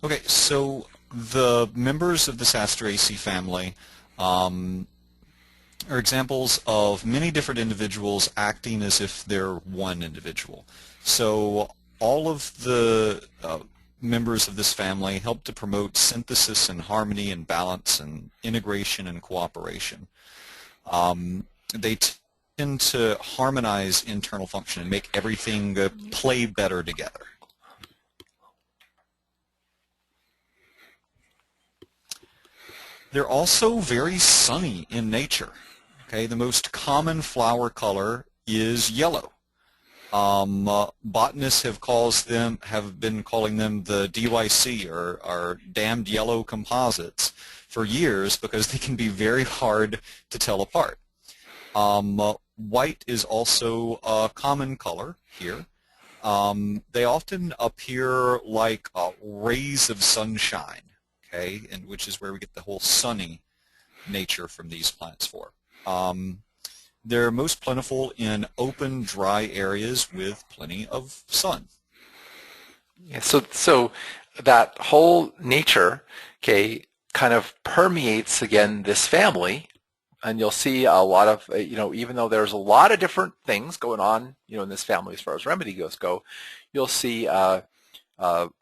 Okay, so the members of this Asteraceae family are examples of many different individuals acting as if they're one individual. So all of the members of this family help to promote synthesis and harmony and balance and integration and cooperation. They tend to harmonize internal function and make everything play better together. They're also very sunny in nature. Okay, the most common flower color is yellow. Botanists have been calling them the DYC, or damned yellow composites, for years because they can be very hard to tell apart. White is also a common color here. They often appear like rays of sunshine, okay, and which is where we get the whole sunny nature from these plants for. They're most plentiful in open, dry areas with plenty of sun. Yeah, so that whole nature, okay, kind of permeates again this family, and you'll see a lot of, even though there's a lot of different things going on, in this family as far as remedy go, you'll see a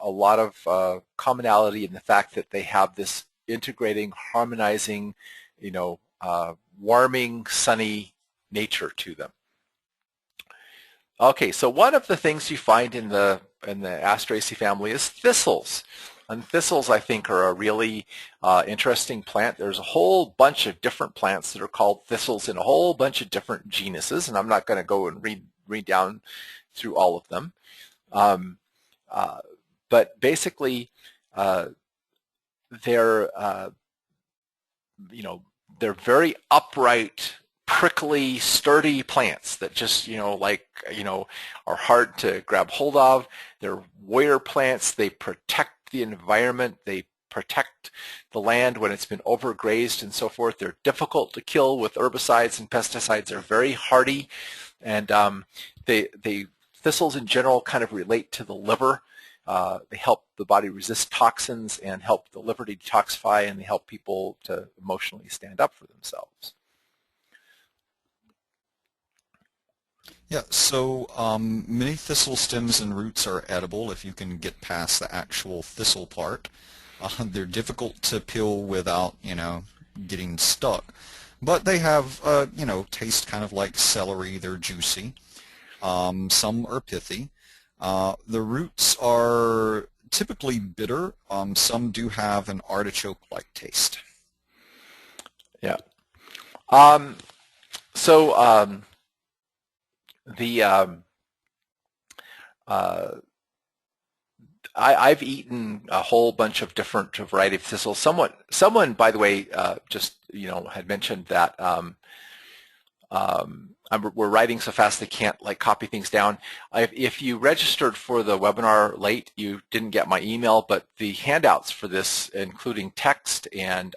lot of commonality in the fact that they have this integrating, harmonizing, warming, sunny nature to them. Okay, so one of the things you find in the Asteraceae family is thistles. And thistles, I think, are a really interesting plant. There's a whole bunch of different plants that are called thistles in a whole bunch of different genuses, and I'm not going to go and read down through all of them. But basically, they're very upright, prickly, sturdy plants that just, are hard to grab hold of. They're warrior plants. They protect the environment. They protect the land when it's been overgrazed and so forth. They're difficult to kill with herbicides and pesticides. They're very hardy. And thistles in general kind of relate to the liver. They help the body resist toxins and help the liver detoxify, and they help people to emotionally stand up for themselves. Yeah, so many thistle stems and roots are edible if you can get past the actual thistle part. They're difficult to peel without, getting stuck. But they have, taste kind of like celery. They're juicy. Some are pithy. The roots are typically bitter. Some do have an artichoke-like taste. Yeah. I've eaten a whole bunch of different variety of thistles. Someone, by the way, just had mentioned that we're writing so fast they can't copy things down. If you registered for the webinar late, you didn't get my email, but the handouts for this, including text and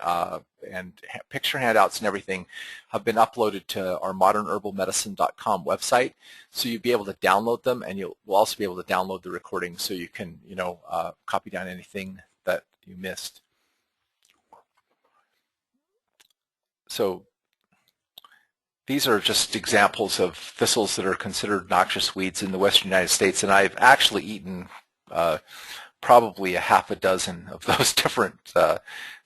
picture handouts and everything, have been uploaded to our modernherbalmedicine.com website. So you'll be able to download them, and you'll also be able to download the recording so you can copy down anything that you missed. So these are just examples of thistles that are considered noxious weeds in the western United States, and I've actually eaten probably a half a dozen of those different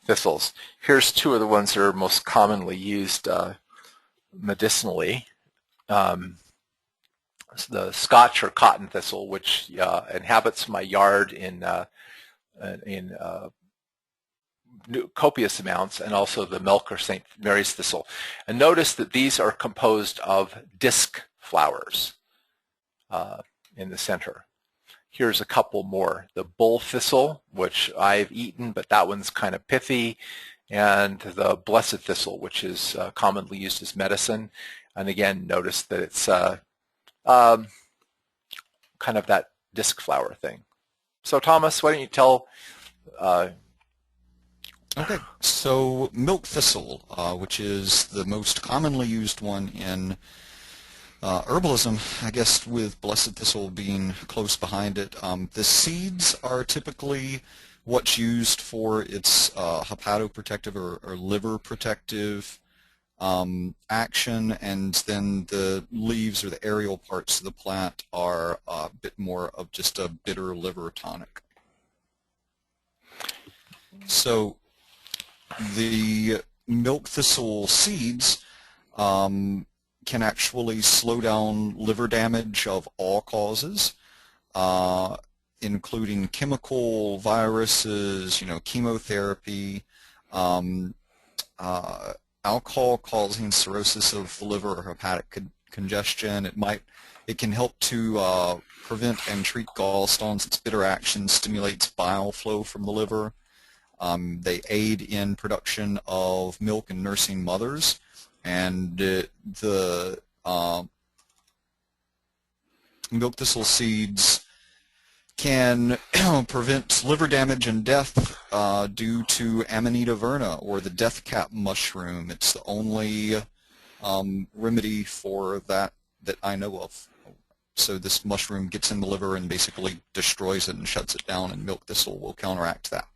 thistles. Here's two of the ones that are most commonly used medicinally. The Scotch or cotton thistle, which inhabits my yard in copious amounts, and also the milk or St. Mary's thistle. And notice that these are composed of disc flowers in the center. Here's a couple more. The bull thistle, which I've eaten, but that one's kind of pithy, and the blessed thistle, which is commonly used as medicine. And again, notice that it's kind of that disc flower thing. So Thomas, why don't you tell Okay, so milk thistle, which is the most commonly used one in herbalism, I guess with blessed thistle being close behind it. The seeds are typically what's used for its hepatoprotective or liver protective action, and then the leaves or the aerial parts of the plant are a bit more of just a bitter liver tonic. So the milk thistle seeds can actually slow down liver damage of all causes, including chemical, viruses, chemotherapy, alcohol causing cirrhosis of the liver or hepatic congestion. It can help to prevent and treat gallstones. Its bitter action stimulates bile flow from the liver. They aid in production of milk in nursing mothers, and the milk thistle seeds can prevent liver damage and death due to Amanita verna, or the death cap mushroom. It's the only remedy for that I know of. So this mushroom gets in the liver and basically destroys it and shuts it down, and milk thistle will counteract that.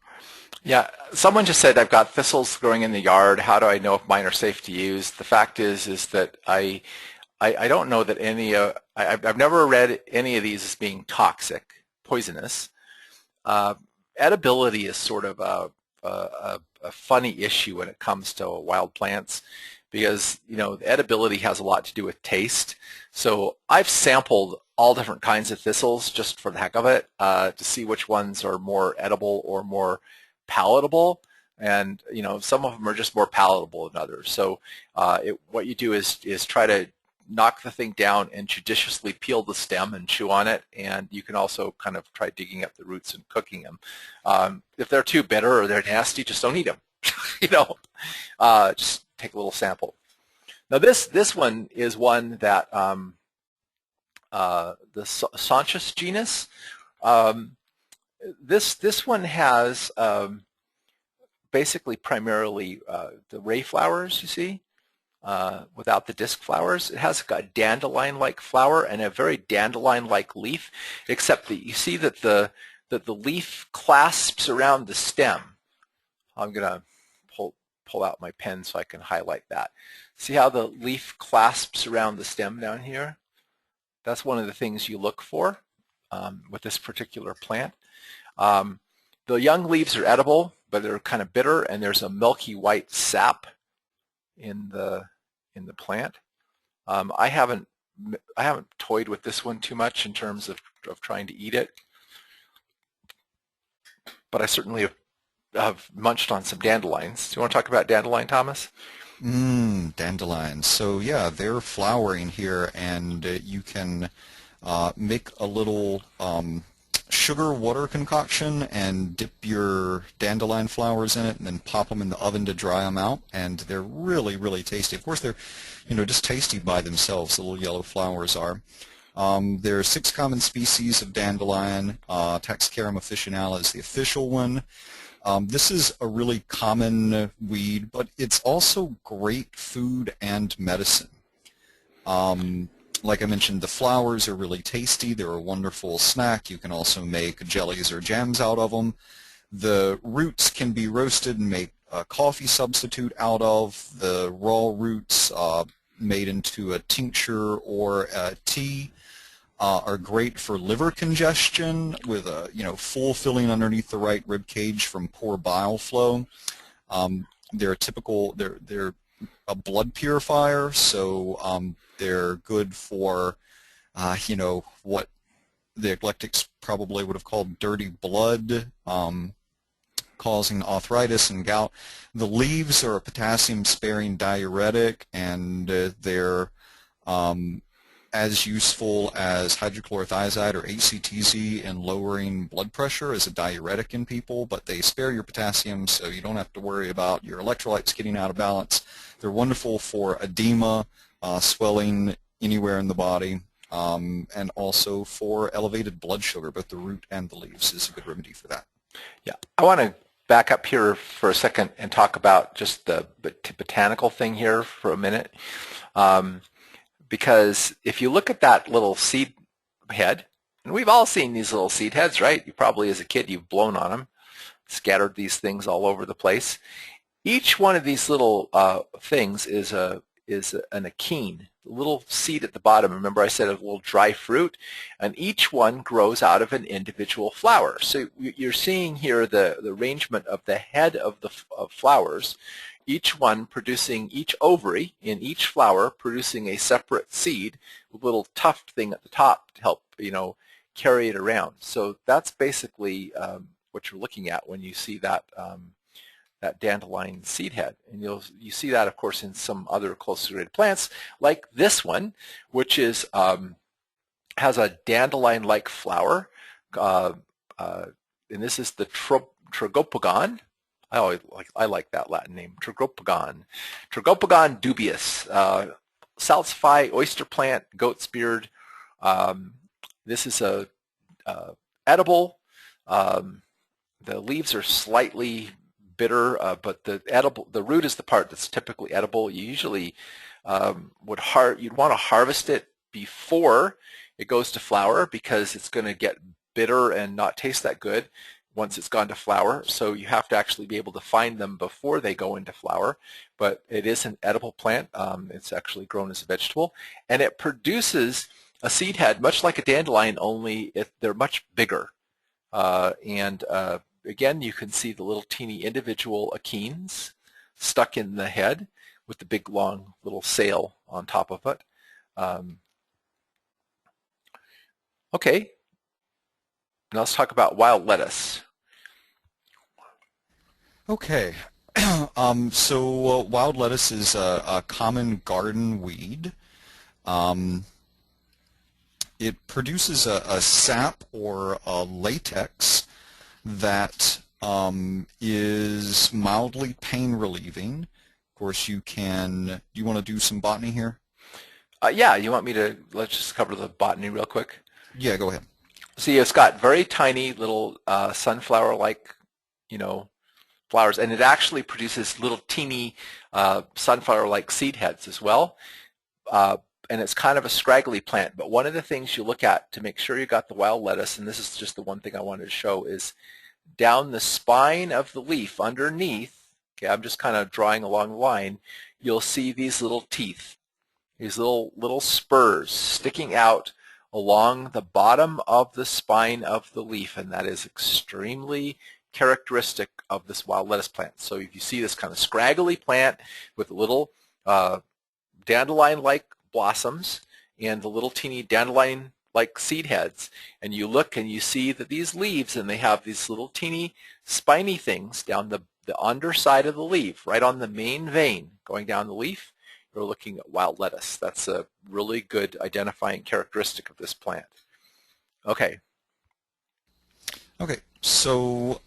Yeah, someone just said, I've got thistles growing in the yard. How do I know if mine are safe to use? The fact is that I don't know that I've never read any of these as being toxic, poisonous. Edibility is sort of a funny issue when it comes to wild plants, because the edibility has a lot to do with taste. So I've sampled all different kinds of thistles just for the heck of it to see which ones are more edible or more palatable, and some of them are just more palatable than others. So what you do is try to knock the thing down and judiciously peel the stem and chew on it, and you can also kind of try digging up the roots and cooking them. If they're too bitter or they're nasty, just don't eat them. Just take a little sample. Now this one is one that the Sonchus genus. This one has basically primarily the ray flowers, you see, without the disc flowers. It has a dandelion-like flower and a very dandelion-like leaf, except that you see that the leaf clasps around the stem. I'm going to pull out my pen so I can highlight that. See how the leaf clasps around the stem down here? That's one of the things you look for with this particular plant. The young leaves are edible, but they're kind of bitter, and there's a milky white sap in the plant. I haven't toyed with this one too much in terms of trying to eat it, but I certainly have munched on some dandelions. Do you want to talk about dandelion, Thomas? Dandelions. So yeah, they're flowering here, and you can make a little sugar water concoction and dip your dandelion flowers in it, and then pop them in the oven to dry them out, and they're really, really tasty. Of course, they're just tasty by themselves. The little yellow flowers are. There are 6 common species of dandelion. Taxacarum officinale is the official one. This is a really common weed, but it's also great food and medicine. Like I mentioned, the flowers are really tasty. They're a wonderful snack. You can also make jellies or jams out of them. The roots can be roasted and make a coffee substitute out of. The raw roots made into a tincture or a tea are great for liver congestion with a full filling underneath the right rib cage from poor bile flow. They're a blood purifier, so they're good for what the eclectics probably would have called dirty blood, causing arthritis and gout. The leaves are a potassium-sparing diuretic, and they're as useful as hydrochlorothiazide or HCTZ in lowering blood pressure as a diuretic in people, but they spare your potassium, so you don't have to worry about your electrolytes getting out of balance. They're wonderful for edema, swelling anywhere in the body, and also for elevated blood sugar. Both the root and the leaves is a good remedy for that. Yeah, I want to back up here for a second and talk about just the botanical thing here for a minute. Because if you look at that little seed head, and we've all seen these little seed heads, right? You probably, as a kid, you've blown on them, scattered these things all over the place. Each one of these little things is an achene, the little seed at the bottom. Remember I said a little dry fruit? And each one grows out of an individual flower. So you're seeing here the arrangement of the head of the flowers, each one producing, each ovary in each flower producing a separate seed with a little tuft thing at the top to help, carry it around. So that's basically what you're looking at when you see that that dandelion seed head. And you see that, of course, in some other closely related plants, like this one, which is has a dandelion-like flower, and this is the Tragopogon. I like that Latin name, Tragopogon. Tragopogon dubius, salsify, oyster plant, goat's beard. This is a edible. The leaves are slightly bitter, but the root is the part that's typically edible. You usually you'd want to harvest it before it goes to flower because it's going to get bitter and not taste that good once it's gone to flower. So you have to actually be able to find them before they go into flower. But it is an edible plant. It's actually grown as a vegetable, and it produces a seed head much like a dandelion, only they're much bigger. Again, you can see the little teeny individual achenes stuck in the head with the big long little sail on top of it. Okay, now let's talk about wild lettuce. Okay, so wild lettuce is a common garden weed. It produces a sap or a latex that is mildly pain relieving. Of course, do you want to do some botany here? Yeah, you want me to, let's just cover the botany real quick. Yeah, go ahead. See, it's got very tiny little sunflower-like, flowers, and it actually produces little teeny sunflower-like seed heads as well. And it's kind of a scraggly plant, but one of the things you look at to make sure you got the wild lettuce, and this is just the one thing I wanted to show, is down the spine of the leaf underneath, okay, I'm just kind of drawing along the line, you'll see these little teeth, these little spurs sticking out along the bottom of the spine of the leaf, and that is extremely characteristic of this wild lettuce plant. So if you see this kind of scraggly plant with little dandelion-like blossoms and the little teeny dandelion-like seed heads, and you look and you see that these leaves, and they have these little teeny spiny things down the underside of the leaf, right on the main vein going down the leaf, you're looking at wild lettuce. That's a really good identifying characteristic of this plant. Okay. Okay, so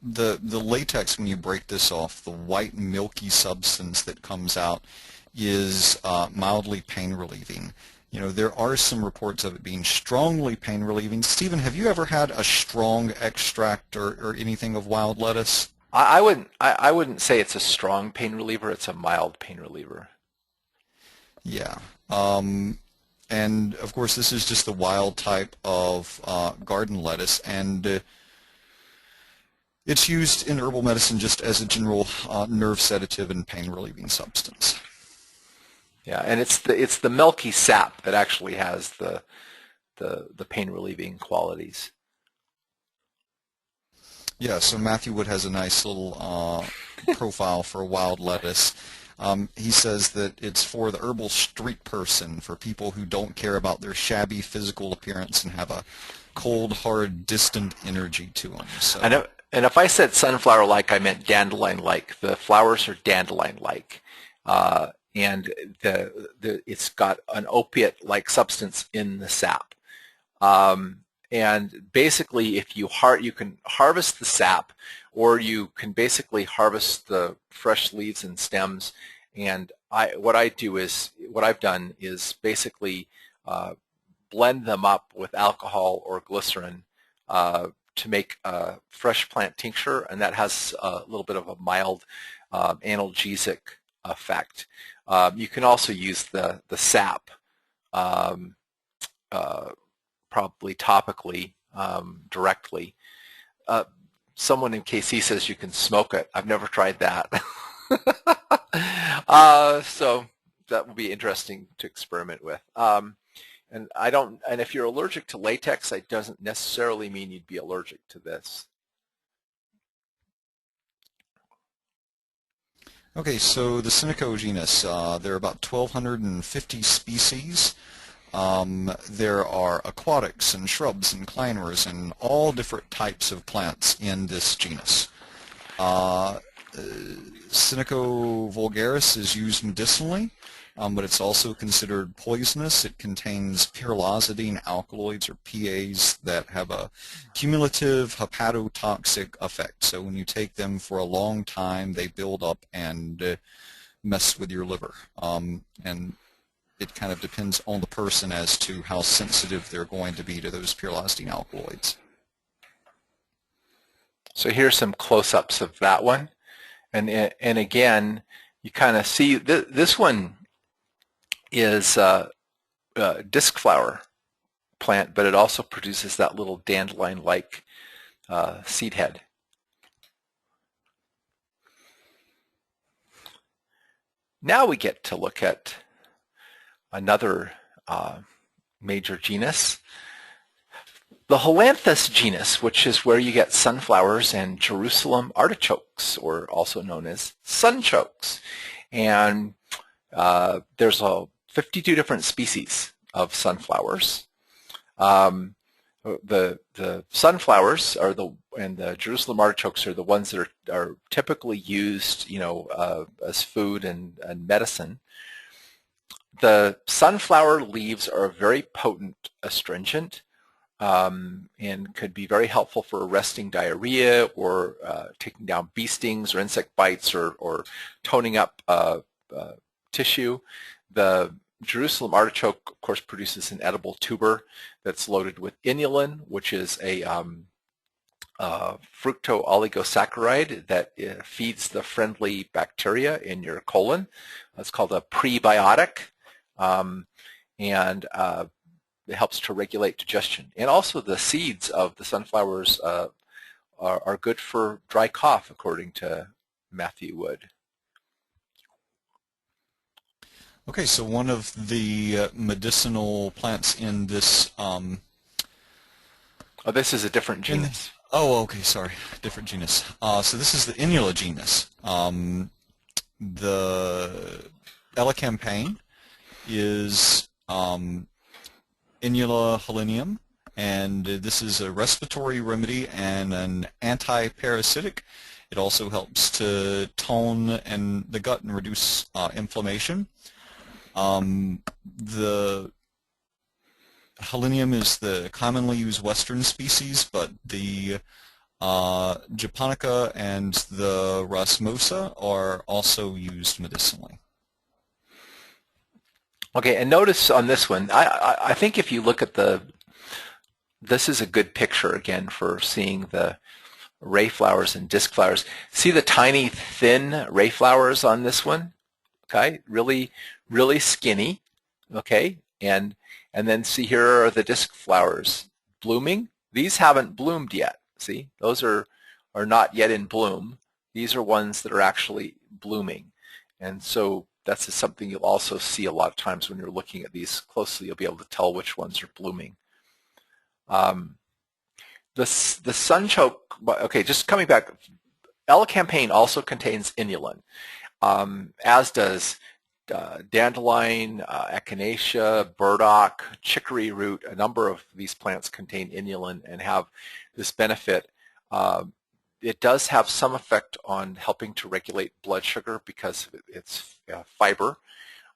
the latex, when you break this off, the white milky substance that comes out is mildly pain relieving. There are some reports of it being strongly pain relieving. Stephen, have you ever had a strong extract or anything of wild lettuce? I wouldn't say it's a strong pain reliever. It's a mild pain reliever. Yeah. And of course, this is just the wild type of garden lettuce, and it's used in herbal medicine just as a general nerve sedative and pain relieving substance. Yeah, and it's the milky sap that actually has the pain relieving qualities. Yeah, so Matthew Wood has a nice little profile for wild lettuce. He says that it's for the herbal street person, for people who don't care about their shabby physical appearance and have a cold, hard, distant energy to them. So. And if I said sunflower-like, I meant dandelion-like. The flowers are dandelion-like. And it's got an opiate-like substance in the sap. And basically, if you can harvest the sap, or you can basically harvest the fresh leaves and stems. And what I've done is basically blend them up with alcohol or glycerin to make a fresh plant tincture, and that has a little bit of a mild analgesic effect. You can also use the sap, probably topically, directly. Someone in KC says you can smoke it. I've never tried that. So that would be interesting to experiment with. And if you're allergic to latex, it doesn't necessarily mean you'd be allergic to this. Okay, so the Senecio genus, there are about 1,250 species. There are aquatics and shrubs and climbers and all different types of plants in this genus. Senecio vulgaris is used medicinally, but it's also considered poisonous. It contains pyrrolizidine alkaloids, or PAs, that have a cumulative hepatotoxic effect. So when you take them for a long time, they build up and mess with your liver. And it kind of depends on the person as to how sensitive they're going to be to those pyrrolizidine alkaloids. So here's some close-ups of that one. And again, you kind of see this one is a disc flower plant, but it also produces that little dandelion-like seed head. Now we get to look at another major genus, the Helianthus genus, which is where you get sunflowers and Jerusalem artichokes, or also known as sunchokes. And there's 52 different species of sunflowers. The sunflowers and the Jerusalem artichokes are the ones that are typically used, as food and medicine. The sunflower leaves are a very potent astringent, and could be very helpful for arresting diarrhea, or taking down bee stings or insect bites, or toning up tissue. The Jerusalem artichoke, of course, produces an edible tuber that's loaded with inulin, which is a fructooligosaccharide that feeds the friendly bacteria in your colon. That's called a prebiotic, and it helps to regulate digestion. And also the seeds of the sunflowers are good for dry cough, according to Matthew Wood. Okay, so one of the medicinal plants in this... Oh, this is a different genus. Okay, sorry, different genus. So this is the Inula genus. The elecampane is Inula helenium, and this is a respiratory remedy and an anti-parasitic. It also helps to tone the gut and reduce inflammation. The helenium is the commonly used Western species, but the japonica and the rasmosa are also used medicinally. Okay, and notice on this one, I think if you look at this is a good picture again for seeing the ray flowers and disc flowers. See the tiny thin ray flowers on this one? Okay, really, really skinny. Okay, and then see, here are the disc flowers blooming. These haven't bloomed yet. See, those are not yet in bloom. These are ones that are actually blooming, and so that's just something you'll also see a lot of times when you're looking at these closely. You'll be able to tell which ones are blooming. The sunchoke. Okay, just coming back. Elecampane also contains inulin, as does dandelion, echinacea, burdock, chicory root. A number of these plants contain inulin and have this benefit. It does have some effect on helping to regulate blood sugar because it's fiber,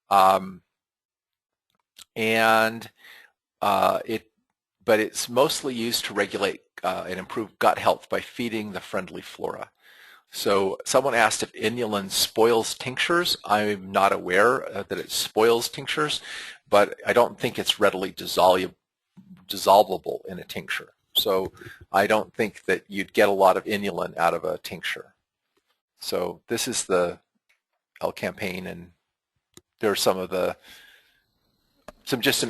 but it's mostly used to regulate and improve gut health by feeding the friendly flora. So someone asked if inulin spoils tinctures. I'm not aware that it spoils tinctures, but I don't think it's readily dissolvable in a tincture. So I don't think that you'd get a lot of inulin out of a tincture. So this is the L-campaign, and there's some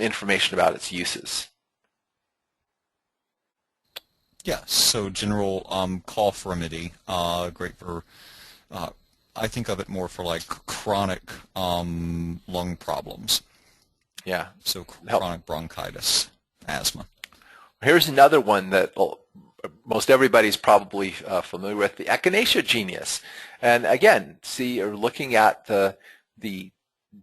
information about its uses. Yeah, so general cough remedy, great for, I think of it more for like chronic lung problems. Yeah. So chronic bronchitis, asthma. Here's another one that most everybody's probably familiar with, the Echinacea genus. And again, see, you're looking at the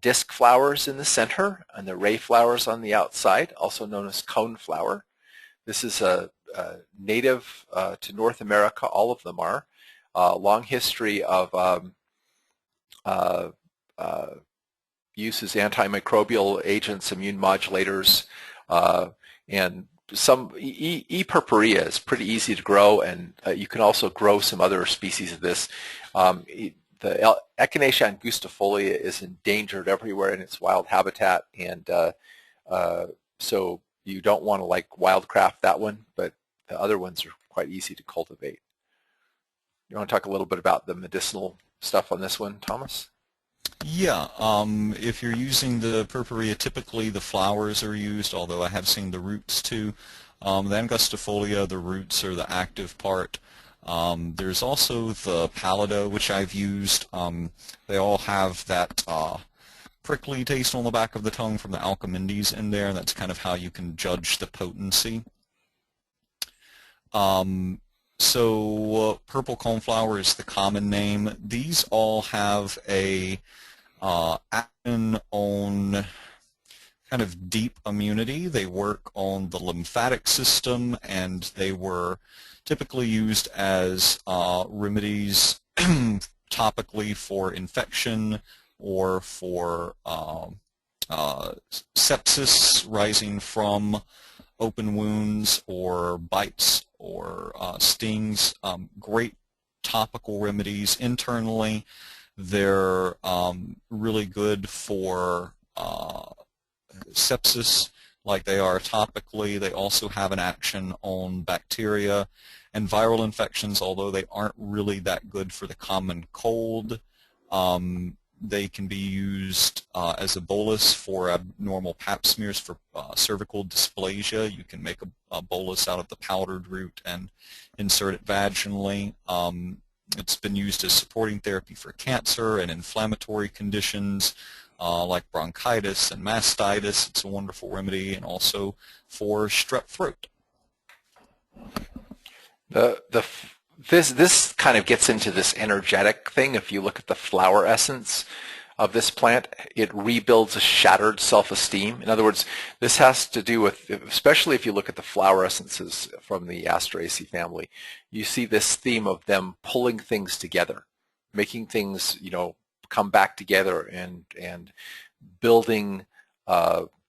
disc flowers in the center and the ray flowers on the outside, also known as cone flower. This is a native to North America. All of them are. Long history of use as antimicrobial agents, immune modulators, and some E. purpurea is pretty easy to grow, and you can also grow some other species of this. The Echinacea angustifolia is endangered everywhere in its wild habitat, and so you don't want to like wildcraft that one, but the other ones are quite easy to cultivate. You want to talk a little bit about the medicinal stuff on this one, Thomas? Yeah, if you're using the purpurea, typically the flowers are used, although I have seen the roots too. The angustifolia, the roots are the active part. There's also the pallida, which I've used. They all have that prickly taste on the back of the tongue from the Alchemindes in there, and that's kind of how you can judge the potency. So purple coneflower is the common name. These all have a action on kind of deep immunity. They work on the lymphatic system, and they were typically used as remedies topically for infection or for sepsis rising from open wounds or bites or stings. Great topical remedies internally. They're really good for sepsis like they are topically. They also have an action on bacteria and viral infections, although they aren't really that good for the common cold. They can be used as a bolus for abnormal pap smears for cervical dysplasia. You can make a bolus out of the powdered root and insert it vaginally. It's been used as supporting therapy for cancer and inflammatory conditions like bronchitis and mastitis. It's a wonderful remedy, and also for strep throat. This kind of gets into this energetic thing. If you look at the flower essence of this plant, it rebuilds a shattered self-esteem. In other words, this has to do with, especially if you look at the flower essences from the Asteraceae family, you see this theme of them pulling things together, making things, come back together and building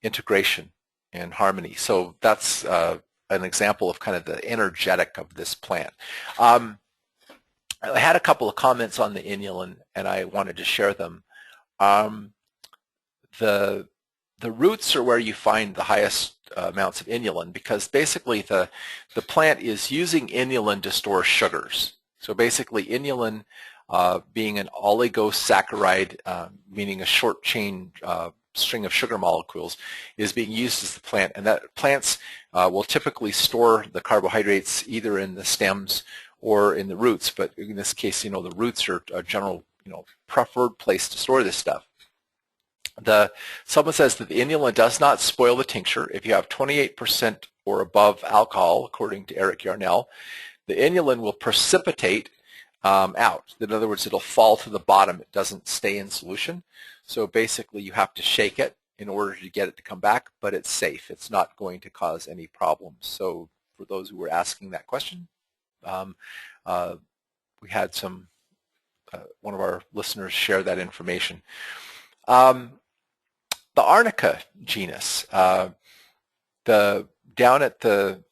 integration and harmony. So that's an example of kind of the energetic of this plant. I had a couple of comments on the inulin, and I wanted to share them. The roots are where you find the highest amounts of inulin, because basically the plant is using inulin to store sugars. So basically inulin, being an oligosaccharide, meaning a short chain string of sugar molecules, is being used as the plant, and that plants will typically store the carbohydrates either in the stems or in the roots, but in this case, the roots are a general, preferred place to store this stuff. Someone says that the inulin does not spoil the tincture if you have 28% or above alcohol, according to Eric Yarnell. The inulin will precipitate out. In other words, it'll fall to the bottom. It doesn't stay in solution. So basically, you have to shake it in order to get it to come back, but it's safe. It's not going to cause any problems. So for those who were asking that question, we had one of our listeners share that information. The Arnica genus, down at the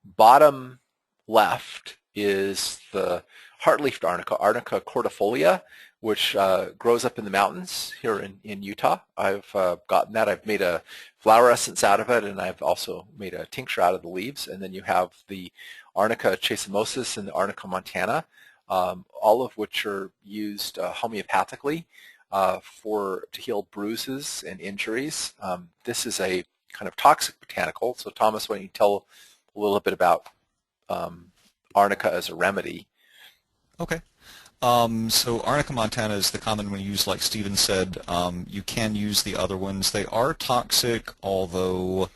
bottom left is the heart-leafed arnica, Arnica cordifolia, which grows up in the mountains here in Utah. I've gotten that. I've made a flower essence out of it, and I've also made a tincture out of the leaves. And then you have the Arnica chasemosus and the Arnica montana, all of which are used homeopathically to heal bruises and injuries. This is a kind of toxic botanical. So Thomas, why don't you tell a little bit about Arnica as a remedy? Okay. So Arnica montana is the common one used, like Stephen said. You can use the other ones. They are toxic, although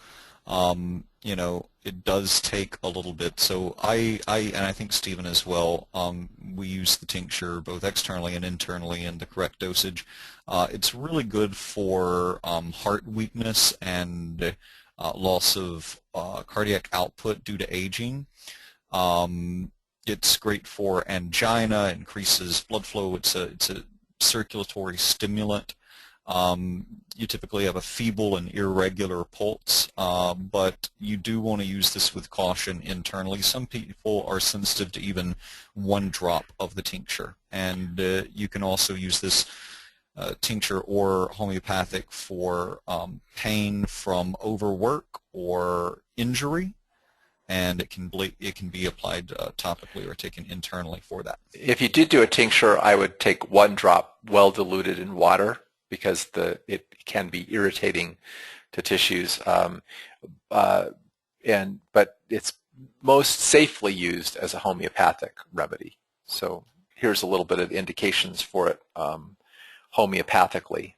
you know, it does take a little bit. So and I think Stephen as well, we use the tincture both externally and internally in the correct dosage. It's really good for heart weakness and loss of cardiac output due to aging. It's great for angina, increases blood flow. It's a circulatory stimulant. You typically have a feeble and irregular pulse, but you do want to use this with caution internally. Some people are sensitive to even 1 drop of the tincture, and you can also use this tincture or homeopathic for pain from overwork or injury, and it can be applied topically or taken internally for that. If you did do a tincture, I would take 1 drop well diluted in water, because it can be irritating to tissues, but it's most safely used as a homeopathic remedy. So here's a little bit of indications for it homeopathically.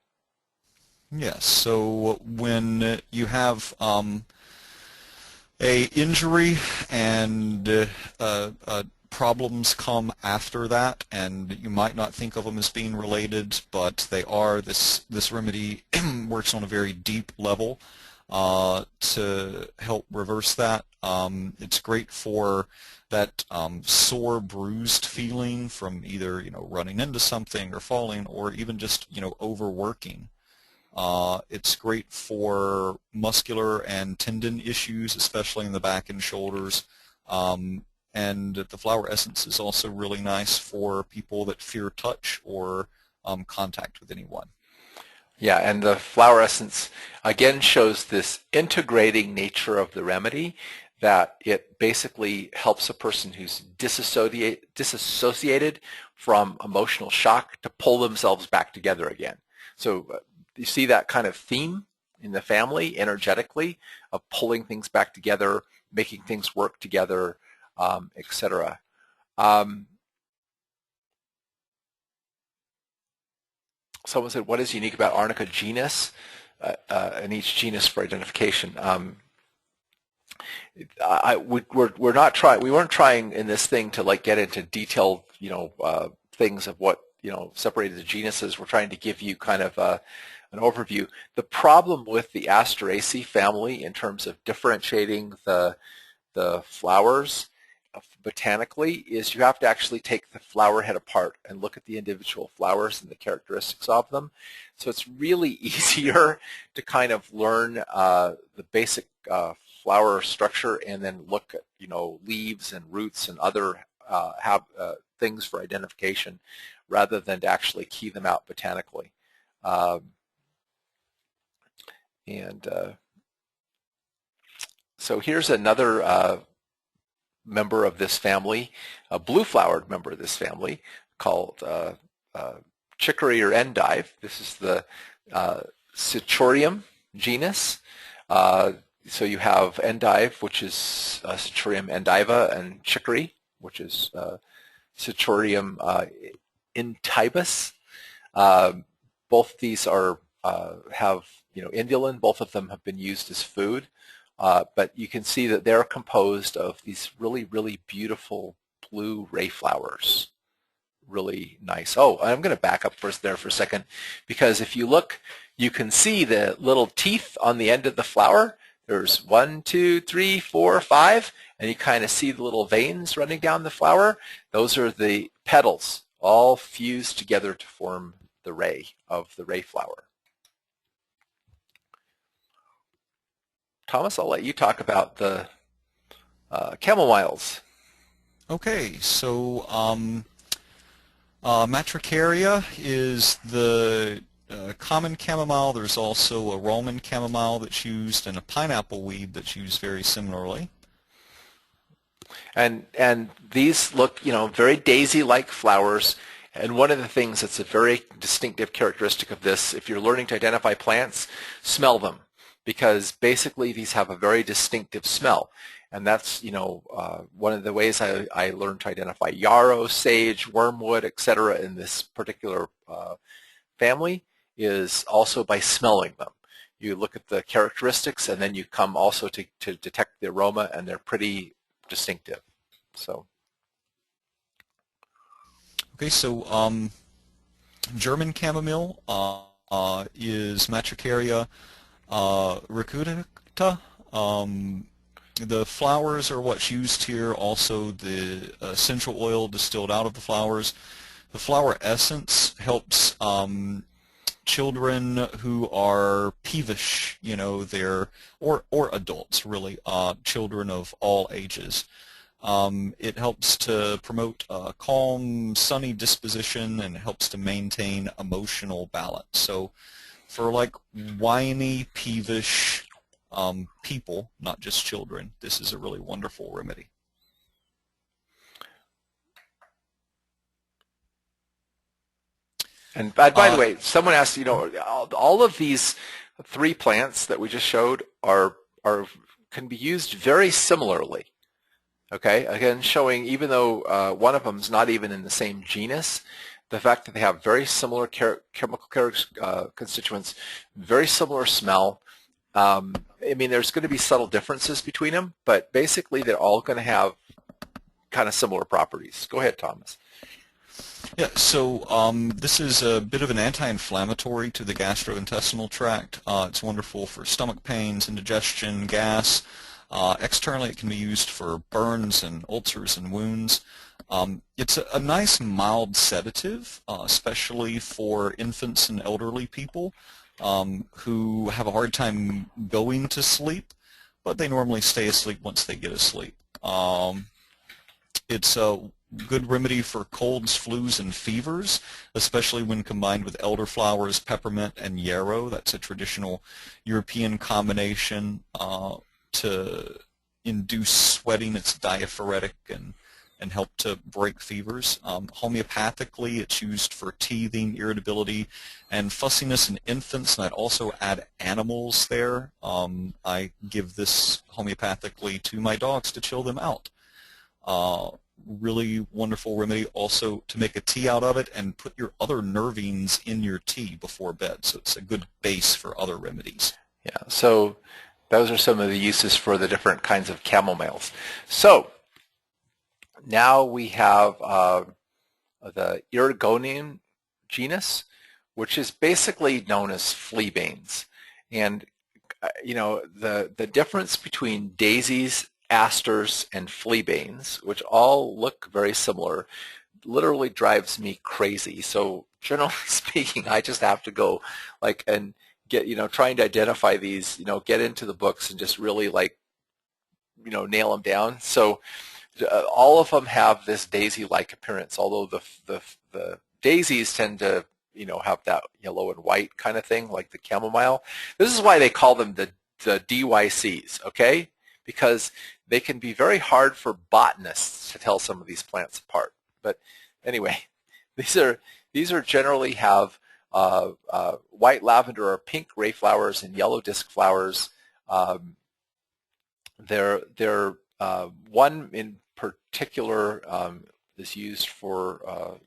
Yes. So when you have a injury and problems come after that, and you might not think of them as being related, but they are. This remedy works on a very deep level to help reverse that. It's great for that sore, bruised feeling from either running into something or falling, or even just overworking. It's great for muscular and tendon issues, especially in the back and shoulders. And the flower essence is also really nice for people that fear touch or contact with anyone. Yeah, and the flower essence again shows this integrating nature of the remedy, that it basically helps a person who's disassociated from emotional shock to pull themselves back together again. So you see that kind of theme in the family energetically of pulling things back together, making things work together, etc. Someone said, what is unique about Arnica genus and each genus for identification? We weren't trying in this thing to get into detailed things of what separated the genuses. We're trying to give you kind of an overview. The problem with the Asteraceae family in terms of differentiating the flowers botanically is you have to actually take the flower head apart and look at the individual flowers and the characteristics of them. So it's really easier to kind of learn the basic flower structure and then look at leaves and roots and other things for identification, rather than to actually key them out botanically. So here's another member of this family, a blue-flowered member of this family called chicory or endive. This is the Cichorium genus. So you have endive, which is Cichorium endiva, and chicory, which is Cichorium intybus. Both these are have indolin. Both of them have been used as food. But you can see that they're composed of these really, really beautiful blue ray flowers. Really nice. Oh, I'm going to back up there for a second, because if you look, you can see the little teeth on the end of the flower. There's 1, 2, 3, 4, 5, and you kind of see the little veins running down the flower. Those are the petals, all fused together to form the ray of the ray flower. Thomas, I'll let you talk about the camomiles. Okay, so Matricaria is the common chamomile. There's also a Roman chamomile that's used and a pineapple weed that's used very similarly. And these look, very daisy-like flowers. And one of the things that's a very distinctive characteristic of this, if you're learning to identify plants, smell them, because basically these have a very distinctive smell. And that's, one of the ways I learned to identify yarrow, sage, wormwood, etc. in this particular family is also by smelling them. You look at the characteristics, and then you come also to detect the aroma, and they're pretty distinctive. So. Okay, so German chamomile is Matricaria recuta. The flowers are what's used here, also the essential oil distilled out of the flowers. The flower essence helps children who are peevish, or adults really, children of all ages. It helps to promote a calm, sunny disposition, and helps to maintain emotional balance. So for like whiny, peevish people, not just children, this is a really wonderful remedy. And by the way, someone asked, all of these 3 plants that we just showed can be used very similarly. Okay, again, showing even though one of them is not even in the same genus, the fact that they have very similar chemical constituents, very similar smell. I mean, there's going to be subtle differences between them, but basically they're all going to have kind of similar properties. Go ahead, Thomas. Yeah, so this is a bit of an anti-inflammatory to the gastrointestinal tract. It's wonderful for stomach pains, indigestion, gas. Externally, it can be used for burns and ulcers and wounds. It's a nice mild sedative, especially for infants and elderly people who have a hard time going to sleep, but they normally stay asleep once they get asleep. It's a good remedy for colds, flus, and fevers, especially when combined with elderflowers, peppermint, and yarrow. That's a traditional European combination to induce sweating. It's diaphoretic and help to break fevers. Homeopathically, it's used for teething, irritability, and fussiness in infants, and I'd also add animals there. I give this homeopathically to my dogs to chill them out. Really wonderful remedy also to make a tea out of it and put your other nervines in your tea before bed. So it's a good base for other remedies. Yeah, so those are some of the uses for the different kinds of chamomiles. So now we have the Erigonian genus, which is basically known as fleabanes. And the difference between daisies, asters, and fleabanes, which all look very similar, literally drives me crazy. So generally speaking, I just have to go and get, trying to identify these, get into the books and just really nail them down. So all of them have this daisy-like appearance, although the daisies tend to, have that yellow and white kind of thing, like the chamomile. This is why they call them the DYCs, okay? Because they can be very hard for botanists to tell some of these plants apart. But anyway, these are generally have white lavender or pink ray flowers and yellow disc flowers. They're one in particular is used for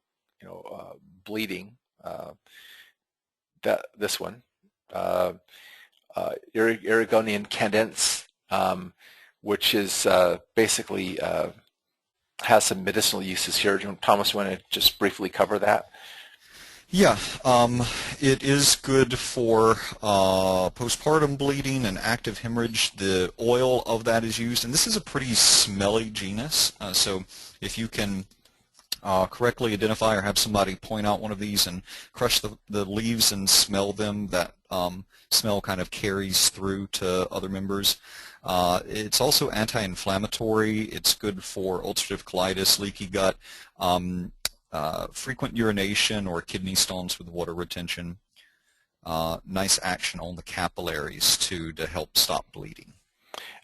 bleeding. This one, Erigonian cadence, which is basically has some medicinal uses here. Thomas, you want to just briefly cover that? Yeah, it is good for postpartum bleeding and active hemorrhage. The oil of that is used, and this is a pretty smelly genus, so if you can correctly identify or have somebody point out one of these and crush the leaves and smell them, that smell kind of carries through to other members. It's also anti-inflammatory. It's good for ulcerative colitis, leaky gut. frequent urination or kidney stones with water retention. Nice action on the capillaries too to help stop bleeding.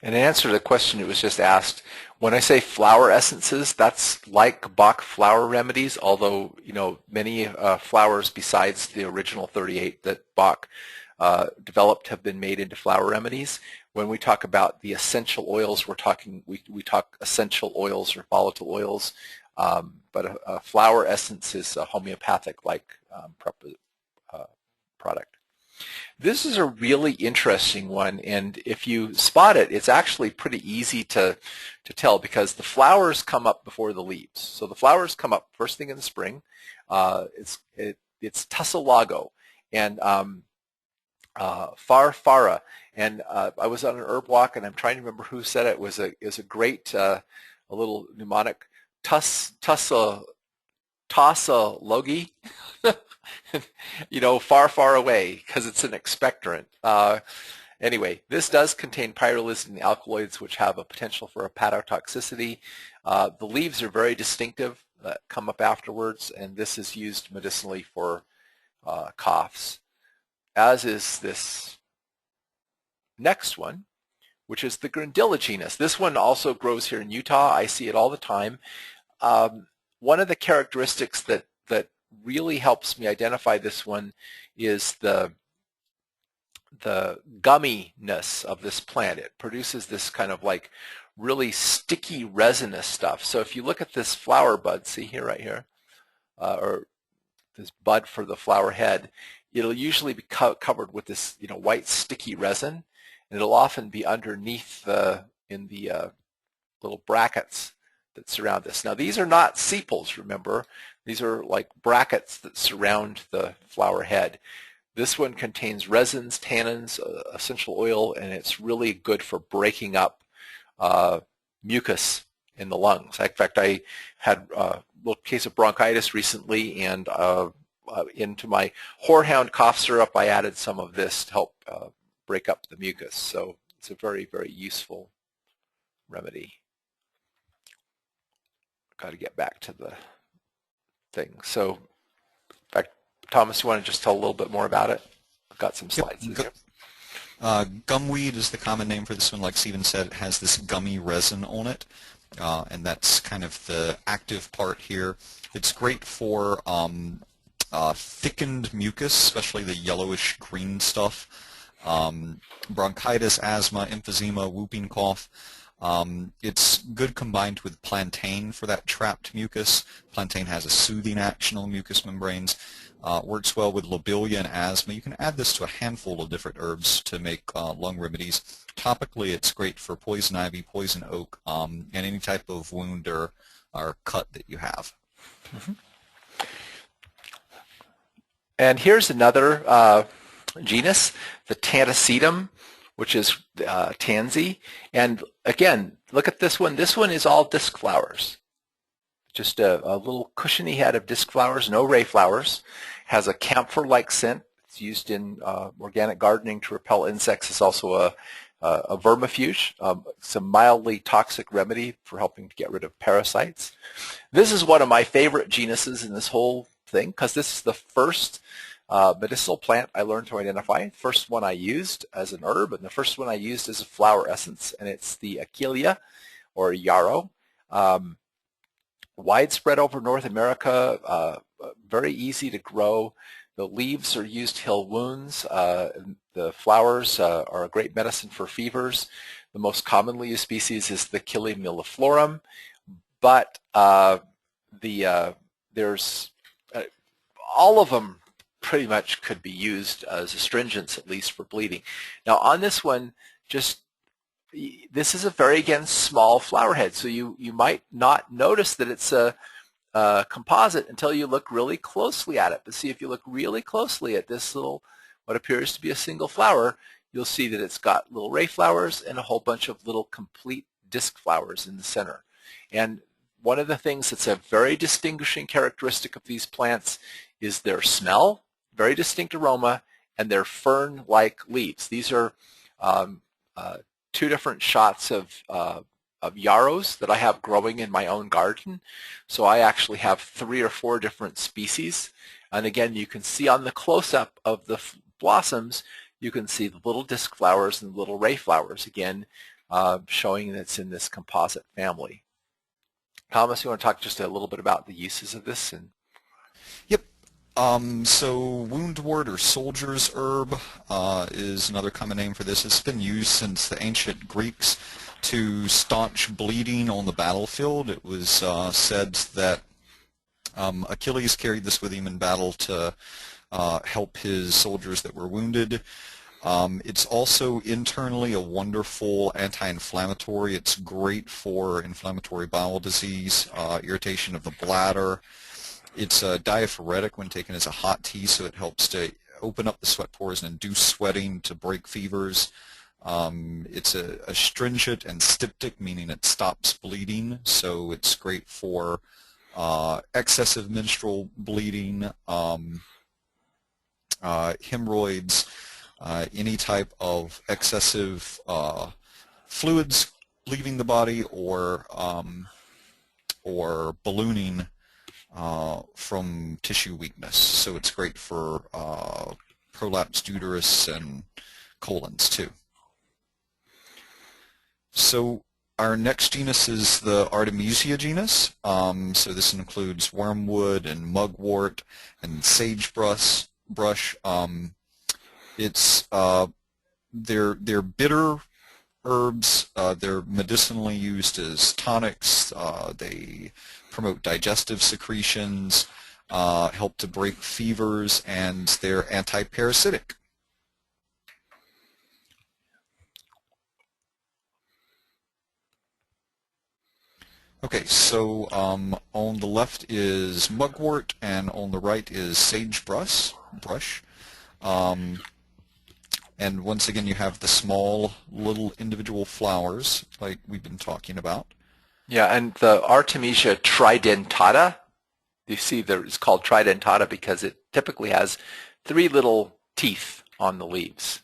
And in answer to the question that was just asked, when I say flower essences, that's like Bach flower remedies, although, you know, many flowers besides the original 38 that Bach developed have been made into flower remedies. When we talk about the essential oils, we talk essential oils or volatile oils, but a flower essence is a homeopathic-like product. This is a really interesting one, and if you spot it, it's actually pretty easy to tell because the flowers come up before the leaves. So the flowers come up first thing in the spring. It's Tussilago and Farfara. And I was on an herb walk, and I'm trying to remember who said it. It was a great, a little mnemonic, Tussalogi. You know, far, far away, because it's an expectorant. Anyway, this does contain pyrrolizine and alkaloids, which have a potential for hepatotoxicity. The leaves are very distinctive, come up afterwards, and this is used medicinally for coughs, as is this next one, which is the Grindelia genus. This one also grows here in Utah. I see it all the time. One of the characteristics that really helps me identify this one is the gumminess of this plant. It produces this kind of like really sticky resinous stuff. So if you look at this flower bud, see here, right here, or this bud for the flower head, it'll usually be covered with this, you know, white sticky resin, and it'll often be underneath in the little brackets that surround this. Now these are not sepals, remember. These are like brackets that surround the flower head. This one contains resins, tannins, essential oil, and it's really good for breaking up mucus in the lungs. In fact, I had a little case of bronchitis recently, and into my Horehound cough syrup, I added some of this to help break up the mucus. So it's a very, very useful remedy. Got to get back to the thing. So, in fact, Thomas, you want to just tell a little bit more about it? I've got some slides. Yep. Gumweed is the common name for this one. Like Stephen said, it has this gummy resin on it, and that's kind of the active part here. It's great for thickened mucus, especially the yellowish green stuff, bronchitis, asthma, emphysema, whooping cough. It's good combined with plantain for that trapped mucus. Plantain has a soothing action on mucous membranes. Works well with lobelia and asthma. You can add this to a handful of different herbs to make lung remedies. Topically, it's great for poison ivy, poison oak, and any type of wound or cut that you have. Mm-hmm. And here's another genus, the Tanacetum, which is tansy. And again, look at this one. This one is all disc flowers. Just a little cushiony head of disc flowers, no ray flowers. Has a camphor-like scent. It's used in organic gardening to repel insects. It's also a vermifuge. It's a mildly toxic remedy for helping to get rid of parasites. This is one of my favorite genuses in this whole thing because this is the first medicinal plant I learned to identify. First one I used as an herb, and the first one I used as a flower essence, and it's the Achillea or yarrow. Widespread over North America, very easy to grow. The leaves are used to heal wounds. The flowers are a great medicine for fevers. The most commonly used species is the Achillea milliflorum, but there's all of them pretty much could be used as astringents, at least for bleeding. Now on this one, this is a very, again, small flower head, so you might not notice that it's a composite until you look really closely at it. But see, if you look really closely at this little, what appears to be a single flower, you'll see that it's got little ray flowers and a whole bunch of little complete disc flowers in the center. And one of the things that's a very distinguishing characteristic of these plants is their smell, very distinct aroma, and their fern-like leaves. These are two different shots of yarrows that I have growing in my own garden. So I actually have 3 or 4 different species. And again, you can see on the close-up of the blossoms, you can see the little disc flowers and the little ray flowers, again, showing that it's in this composite family. Thomas, you want to talk just a little bit about the uses of this? Yep. So woundwort or soldier's herb is another common name for this. It's been used since the ancient Greeks to staunch bleeding on the battlefield. It was said that Achilles carried this with him in battle to help his soldiers that were wounded. It's also internally a wonderful anti-inflammatory. It's great for inflammatory bowel disease, irritation of the bladder. It's diaphoretic when taken as a hot tea, so it helps to open up the sweat pores and induce sweating to break fevers. It's astringent and styptic, meaning it stops bleeding, so it's great for excessive menstrual bleeding, hemorrhoids, any type of excessive fluids leaving the body, or ballooning from tissue weakness. So it's great for prolapsed uterus and colons too. So our next genus is the Artemisia genus. So this includes wormwood and mugwort and sagebrush. They're bitter herbs. They're medicinally used as tonics. They promote digestive secretions, help to break fevers, and they're anti-parasitic. Okay, so on the left is mugwort, and on the right is sagebrush. And once again, you have the small little individual flowers like we've been talking about. Yeah, and the Artemisia tridentata, you see it's called tridentata because it typically has 3 little teeth on the leaves.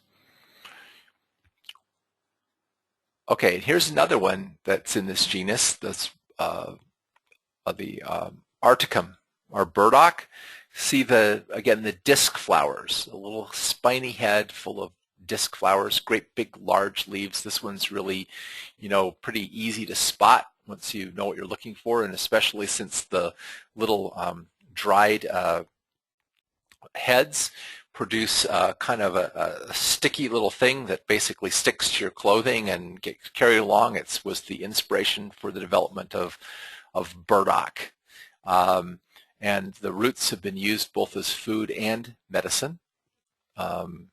Okay, here's another one that's in this genus, that's the Arcticum, or burdock. See again the disc flowers, a little spiny head full of disc flowers, great big large leaves. This one's really, pretty easy to spot once you know what you're looking for, and especially since the little dried heads produce kind of a sticky little thing that basically sticks to your clothing and gets carried along. It was the inspiration for the development of burdock. And the roots have been used both as food and medicine. And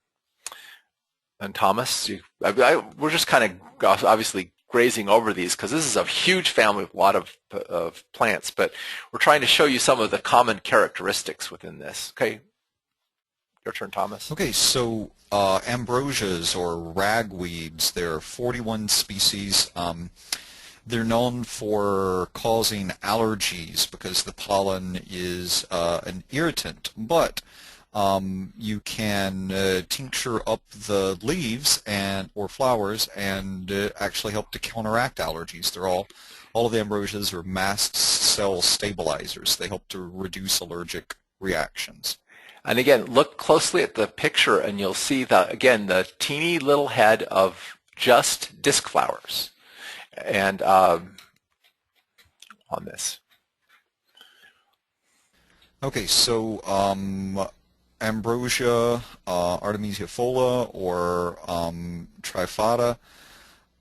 Thomas, we're just kind of obviously grazing over these because this is a huge family with a lot of plants, but we're trying to show you some of the common characteristics within this. Okay, your turn, Thomas. Okay, so ambrosias or ragweeds, there are 41 species. They're known for causing allergies because the pollen is an irritant, but you can tincture up the leaves or flowers and actually help to counteract allergies. All of the ambrosias are mast cell stabilizers. They help to reduce allergic reactions. And again, look closely at the picture and you'll see the teeny little head of just disc flowers. And on this. Okay, so ambrosia, Artemisia folia, or trifata,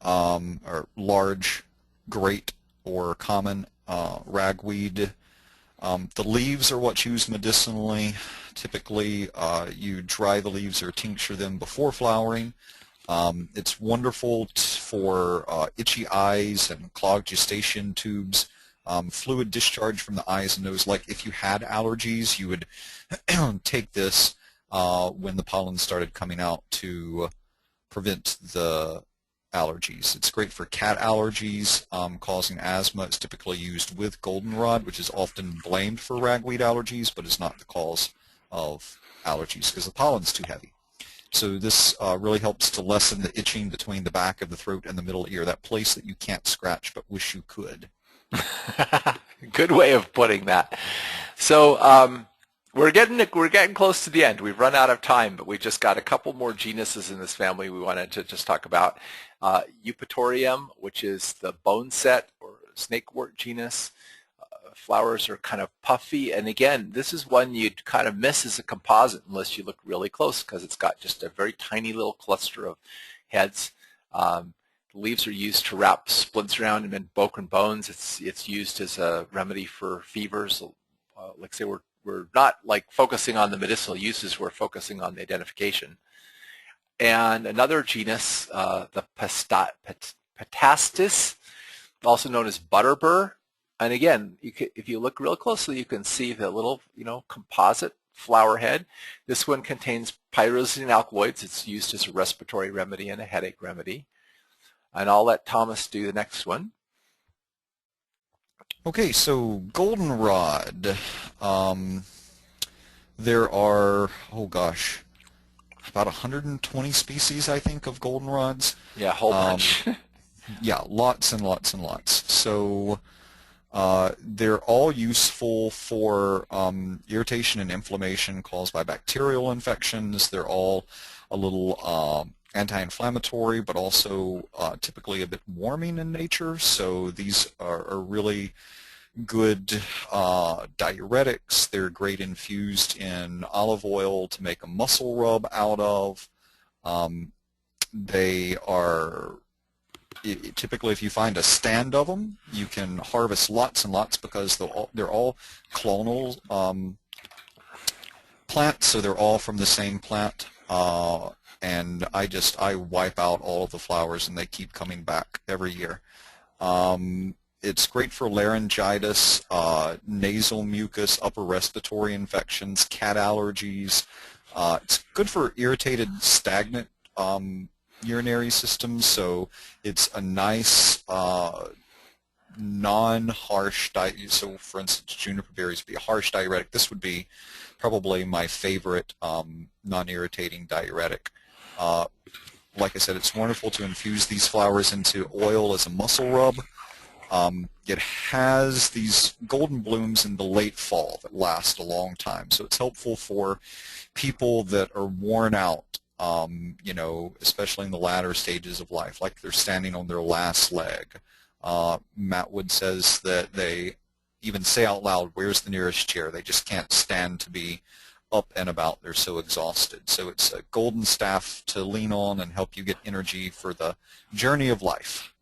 are large, great, or common ragweed. The leaves are what's used medicinally. Typically, you dry the leaves or tincture them before flowering. It's wonderful for itchy eyes and clogged gestation tubes, fluid discharge from the eyes and nose. Like if you had allergies, you would take this when the pollen started coming out to prevent the allergies. It's great for cat allergies causing asthma. It's typically used with goldenrod, which is often blamed for ragweed allergies, but is not the cause of allergies because the pollen's too heavy. So this really helps to lessen the itching between the back of the throat and the middle ear, that place that you can't scratch but wish you could. Good way of putting that. So we're getting close to the end. We've run out of time, but we just got a couple more genuses in this family we wanted to just talk about. Eupatorium, which is the bone set or snakewort genus. Flowers are kind of puffy, and again, this is one you'd kind of miss as a composite unless you look really close, because it's got just a very tiny little cluster of heads. The leaves are used to wrap splints around them in broken bones. It's used as a remedy for fevers. Like I say, we're not like focusing on the medicinal uses, we're focusing on the identification. And another genus, the Patastis, also known as butterbur. And again, if you look real closely, you can see the little, composite flower head. This one contains pyrazine alkaloids. It's used as a respiratory remedy and a headache remedy. And I'll let Thomas do the next one. Okay, so goldenrod. There are, about 120 species, I think, of goldenrods. Yeah, a whole bunch. Yeah, lots and lots and lots. So they're all useful for irritation and inflammation caused by bacterial infections. They're all a little anti-inflammatory, but also typically a bit warming in nature. So these are really good diuretics. They're great infused in olive oil to make a muscle rub out of. They are typically, if you find a stand of them, you can harvest lots and lots, because they're all clonal plants, so they're all from the same plant. And I wipe out all of the flowers, and they keep coming back every year. It's great for laryngitis, nasal mucus, upper respiratory infections, cat allergies. It's good for irritated, stagnant urinary systems, so it's a nice non-harsh diet. So for instance, juniper berries would be a harsh diuretic. This would be probably my favorite non-irritating diuretic. Like I said, it's wonderful to infuse these flowers into oil as a muscle rub. It has these golden blooms in the late fall that last a long time, so it's helpful for people that are worn out, especially in the latter stages of life, like they're standing on their last leg. Matt Wood says that they even say out loud, "Where's the nearest chair?" They just can't stand to be up and about. They're so exhausted. So it's a golden staff to lean on and help you get energy for the journey of life.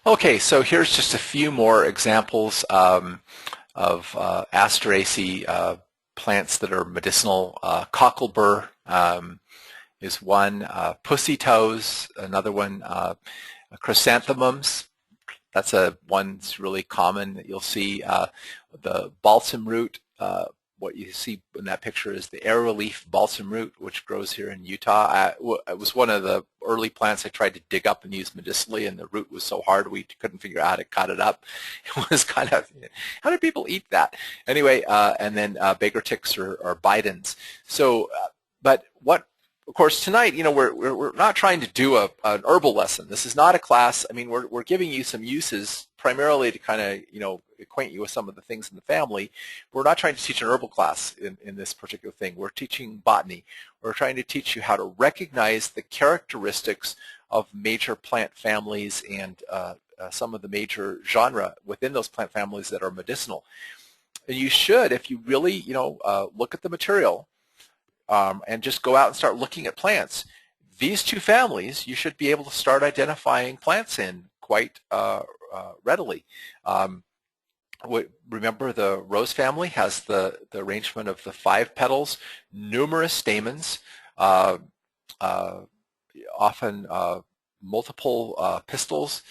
Okay, so here's just a few more examples of Asteraceae plants that are medicinal. Cocklebur is one. Pussy toes, another one. Chrysanthemums, that's one that's really common that you'll see. The balsam root, what you see in that picture is the arrowleaf balsam root, which grows here in Utah. It was one of the early plants I tried to dig up and use medicinally, and the root was so hard we couldn't figure out how to cut it up. It was kind of, how do people eat that? Anyway, and then Baker ticks or bidens. So, but what, of course, tonight, we're not trying to do an herbal lesson. This is not a class. I mean, we're giving you some uses primarily to kind of, acquaint you with some of the things in the family. We're not trying to teach an herbal class in this particular thing. We're teaching botany. We're trying to teach you how to recognize the characteristics of major plant families and some of the major genre within those plant families that are medicinal. And you should, if you really, look at the material and just go out and start looking at plants. These two families, you should be able to start identifying plants in quite readily. Remember, the rose family has the arrangement of the 5 petals, numerous stamens, often multiple pistils,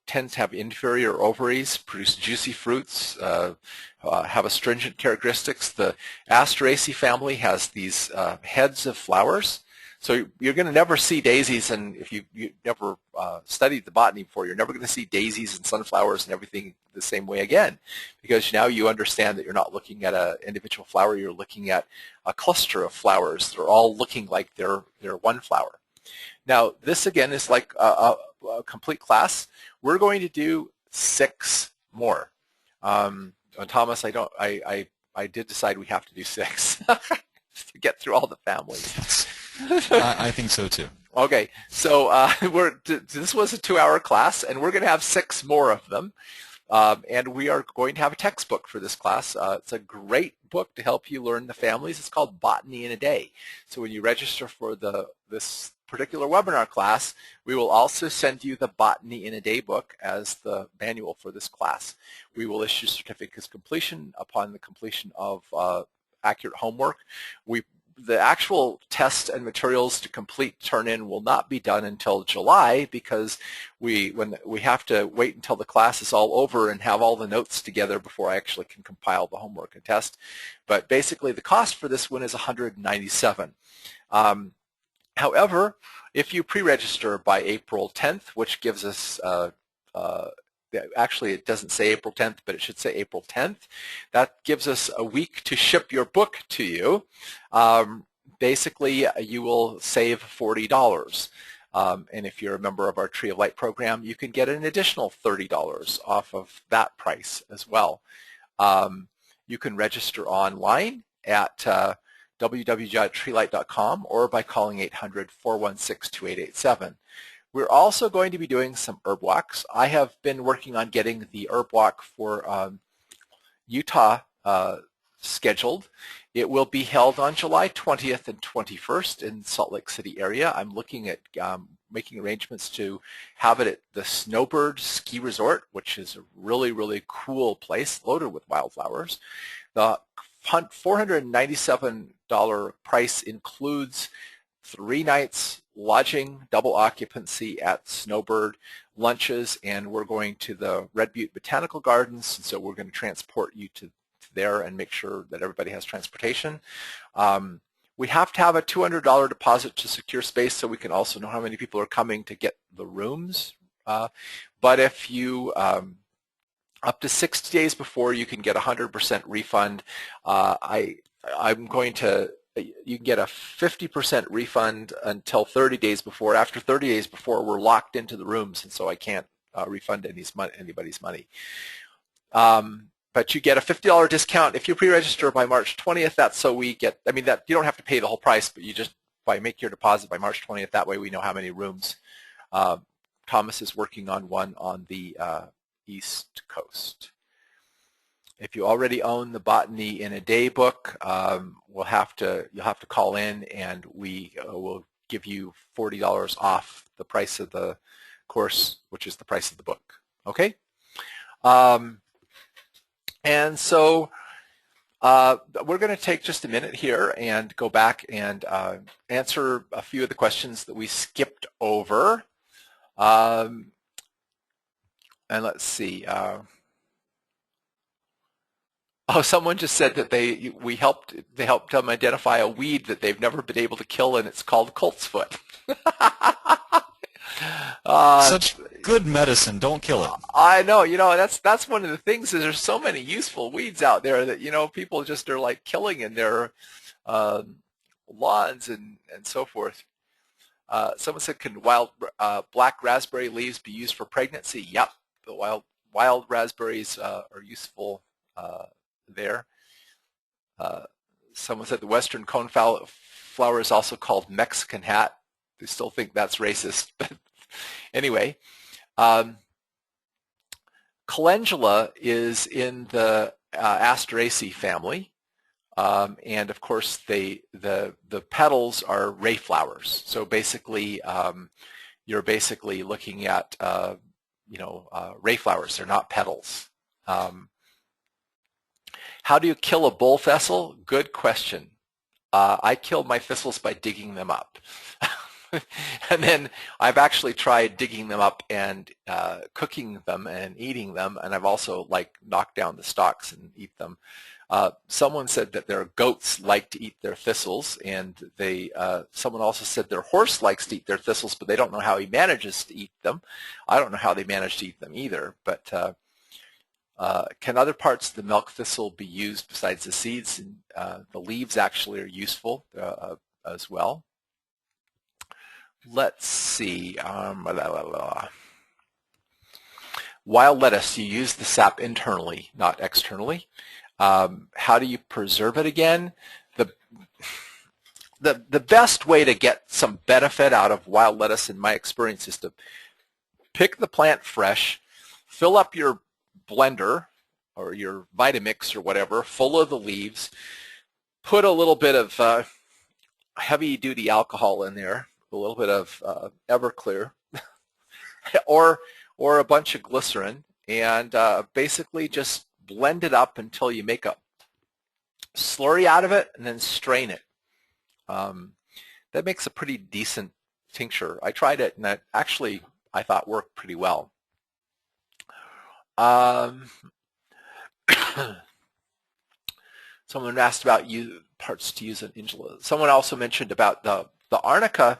tends to have inferior ovaries, produce juicy fruits, have astringent characteristics. The Asteraceae family has these heads of flowers. So you're going to never see daisies, and if you never studied the botany before, you're never going to see daisies and sunflowers and everything the same way again, because now you understand that you're not looking at an individual flower, you're looking at a cluster of flowers. They're all looking like they're one flower. Now, this again is like a complete class. We're going to do 6 more. Thomas, I did decide we have to do 6 to get through all the families. Yes. I think so too. Okay, so this was a 2-hour class, and we're going to have 6 more of them. And we are going to have a textbook for this class. It's a great book to help you learn the families. It's called Botany in a Day. So when you register for this particular webinar class, we will also send you the Botany in a Day book as the manual for this class. We will issue certificates of completion upon the completion of accurate homework. The actual tests and materials to complete turn-in will not be done until July, because we have to wait until the class is all over and have all the notes together before I actually can compile the homework and test. But basically the cost for this one is $197. However, if you pre-register by April 10th, which gives us actually, it doesn't say April 10th, but it should say April 10th. That gives us a week to ship your book to you. Basically, you will save $40. And if you're a member of our Tree of Light program, you can get an additional $30 off of that price as well. You can register online at www.treelight.com or by calling 800-416-2887. We're also going to be doing some herb walks. I have been working on getting the herb walk for Utah scheduled. It will be held on July 20th and 21st in Salt Lake City area. I'm looking at making arrangements to have it at the Snowbird Ski Resort, which is a really, really cool place loaded with wildflowers. The $497 price includes 3 nights lodging, double occupancy at Snowbird, lunches, and we're going to the Red Butte Botanical Gardens, and so we're going to transport you to there and make sure that everybody has transportation. We have to have a $200 deposit to secure space so we can also know how many people are coming to get the rooms. But if you up to 60 days before, you can get a 100% refund. You can get a 50% refund until 30 days before. After 30 days before, we're locked into the rooms, and so I can't refund anybody's money. But you get a $50 discount if you pre-register by March 20th. That's so we get, that you don't have to pay the whole price, but you just make your deposit by March 20th. That way we know how many rooms. Thomas is working on one on the East Coast. If you already own the Botany in a Day book, you'll have to call in, and we will give you $40 off the price of the course, which is the price of the book. Okay. And so we're going to take just a minute here and go back and answer a few of the questions that we skipped over. And let's see. Oh, someone just said that they helped them identify a weed that they've never been able to kill, and it's called colt's foot. Such good medicine. Don't kill it. I know. That's one of the things, is there's so many useful weeds out there that people just are like killing in their lawns and so forth. Someone said, can black raspberry leaves be used for pregnancy? Yep. The wild raspberries are useful there. Someone said the western coneflower is also called Mexican hat. They still think that's racist, but anyway. Calendula is in the Asteraceae family, and of course the petals are ray flowers. So basically, you're basically looking at ray flowers. They're not petals. How do you kill a bull thistle? Good question. I kill my thistles by digging them up. And then I've actually tried digging them up and cooking them and eating them, and I've also knocked down the stalks and eat them. Someone said that their goats like to eat their thistles, and someone also said their horse likes to eat their thistles, but they don't know how he manages to eat them. I don't know how they manage to eat them either, but can other parts of the milk thistle be used besides the seeds? And the leaves actually are useful as well. Let's see. Wild lettuce, you use the sap internally, not externally. How do you preserve it again? The best way to get some benefit out of wild lettuce, in my experience, is to pick the plant fresh, fill up your blender or your Vitamix or whatever full of the leaves, put a little bit of heavy-duty alcohol in there, a little bit of Everclear, or a bunch of glycerin, and basically just blend it up until you make a slurry out of it, and then strain it. That makes a pretty decent tincture. I tried it, and that actually I thought worked pretty well. Someone asked about parts to use an Inula. Someone also mentioned about the Arnica.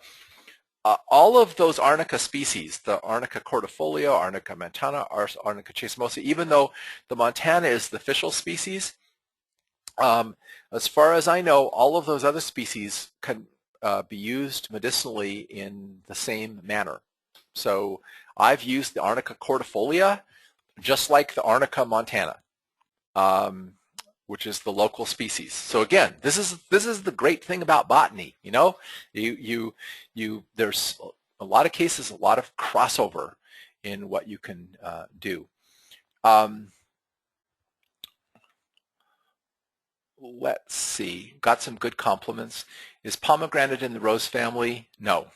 All of those Arnica species, the Arnica cordifolia, Arnica montana, Arnica chasemosa, even though the montana is the official species, as far as I know, all of those other species can be used medicinally in the same manner. So I've used the Arnica cordifolia just like the Arnica montana, which is the local species. So again, this is the great thing about botany. You know, there's a lot of cases, a lot of crossover in what you can do. Let's see. Got some good compliments. Is pomegranate in the rose family? No.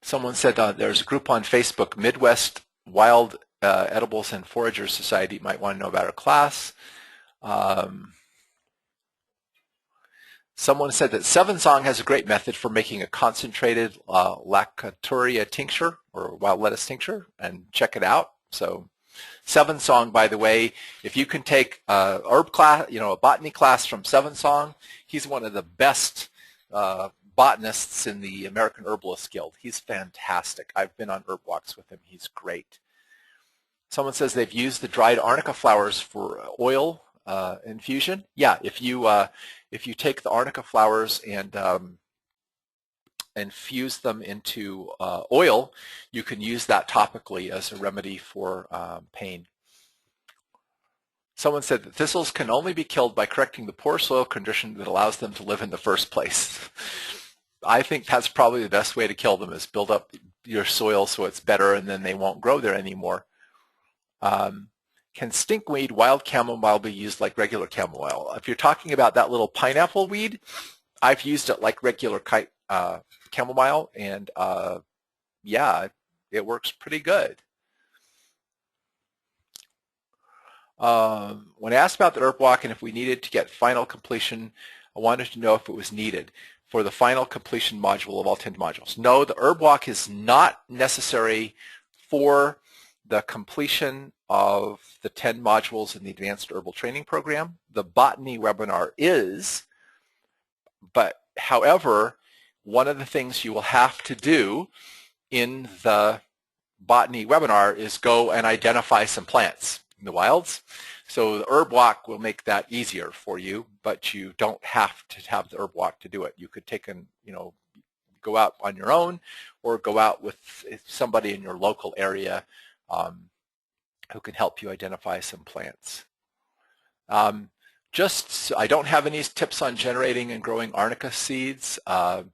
Someone said there's a group on Facebook, Midwest Wild Edibles and Foragers Society. You might want to know about our class. Someone said that Seven Song has a great method for making a concentrated Lactuca tincture or wild lettuce tincture, and check it out. So Seven Song, by the way, if you can take a herb class, a botany class from Seven Song, he's one of the best botanists in the American Herbalist Guild. He's fantastic. I've been on herb walks with him. He's great. Someone says they've used the dried arnica flowers for oil infusion. Yeah, if you take the arnica flowers and fuse them into oil, you can use that topically as a remedy for pain. Someone said that thistles can only be killed by correcting the poor soil condition that allows them to live in the first place. I think that's probably the best way to kill them, is build up your soil so it's better, and then they won't grow there anymore. Can stinkweed, wild chamomile, be used like regular chamomile? If you're talking about that little pineapple weed, I've used it like regular chamomile, and yeah, it works pretty good. When asked about the herb walk and if we needed to get final completion, I wanted to know if it was needed for the final completion module of all 10 modules. No, the herb walk is not necessary for the completion of the 10 modules in the Advanced Herbal Training Program. The botany webinar is, but however, one of the things you will have to do in the botany webinar is go and identify some plants in the wilds. So the herb walk will make that easier for you, but you don't have to have the herb walk to do it. You could take go out on your own, or go out with somebody in your local area who can help you identify some plants. I don't have any tips on generating and growing arnica seeds, and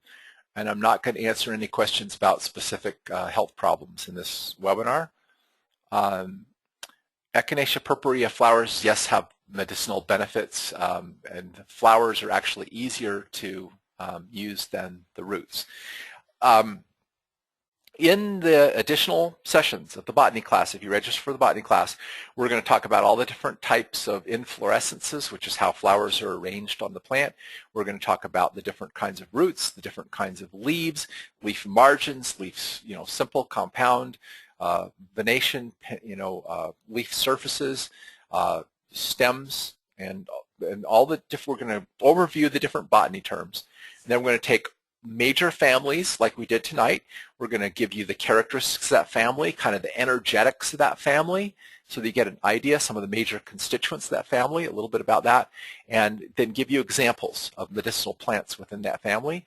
I'm not going to answer any questions about specific health problems in this webinar. Echinacea purpurea flowers, yes, have medicinal benefits, and the flowers are actually easier to use than the roots. In the additional sessions of the botany class, if you register for the botany class, we're going to talk about all the different types of inflorescences, which is how flowers are arranged on the plant. We're going to talk about the different kinds of roots, the different kinds of leaves, leaf margins, leaves, simple, compound, venation, leaf surfaces, stems, and all the different. We're going to overview the different botany terms. And then we're going to take major families like we did tonight. We're going to give you the characteristics of that family, kind of the energetics of that family, so that you get an idea, some of the major constituents of that family, a little bit about that, and then give you examples of medicinal plants within that family,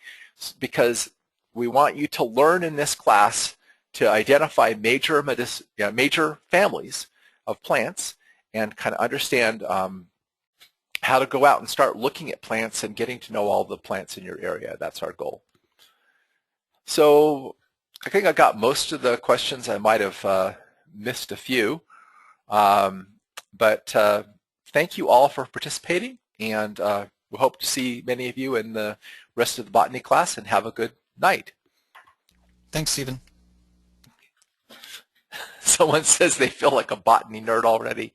because we want you to learn in this class to identify major families of plants and kind of understand how to go out and start looking at plants and getting to know all the plants in your area. That's our goal. So I think I got most of the questions. I might have missed a few. But thank you all for participating, and we hope to see many of you in the rest of the botany class, and have a good night. Thanks, Stephen. Someone says they feel like a botany nerd already.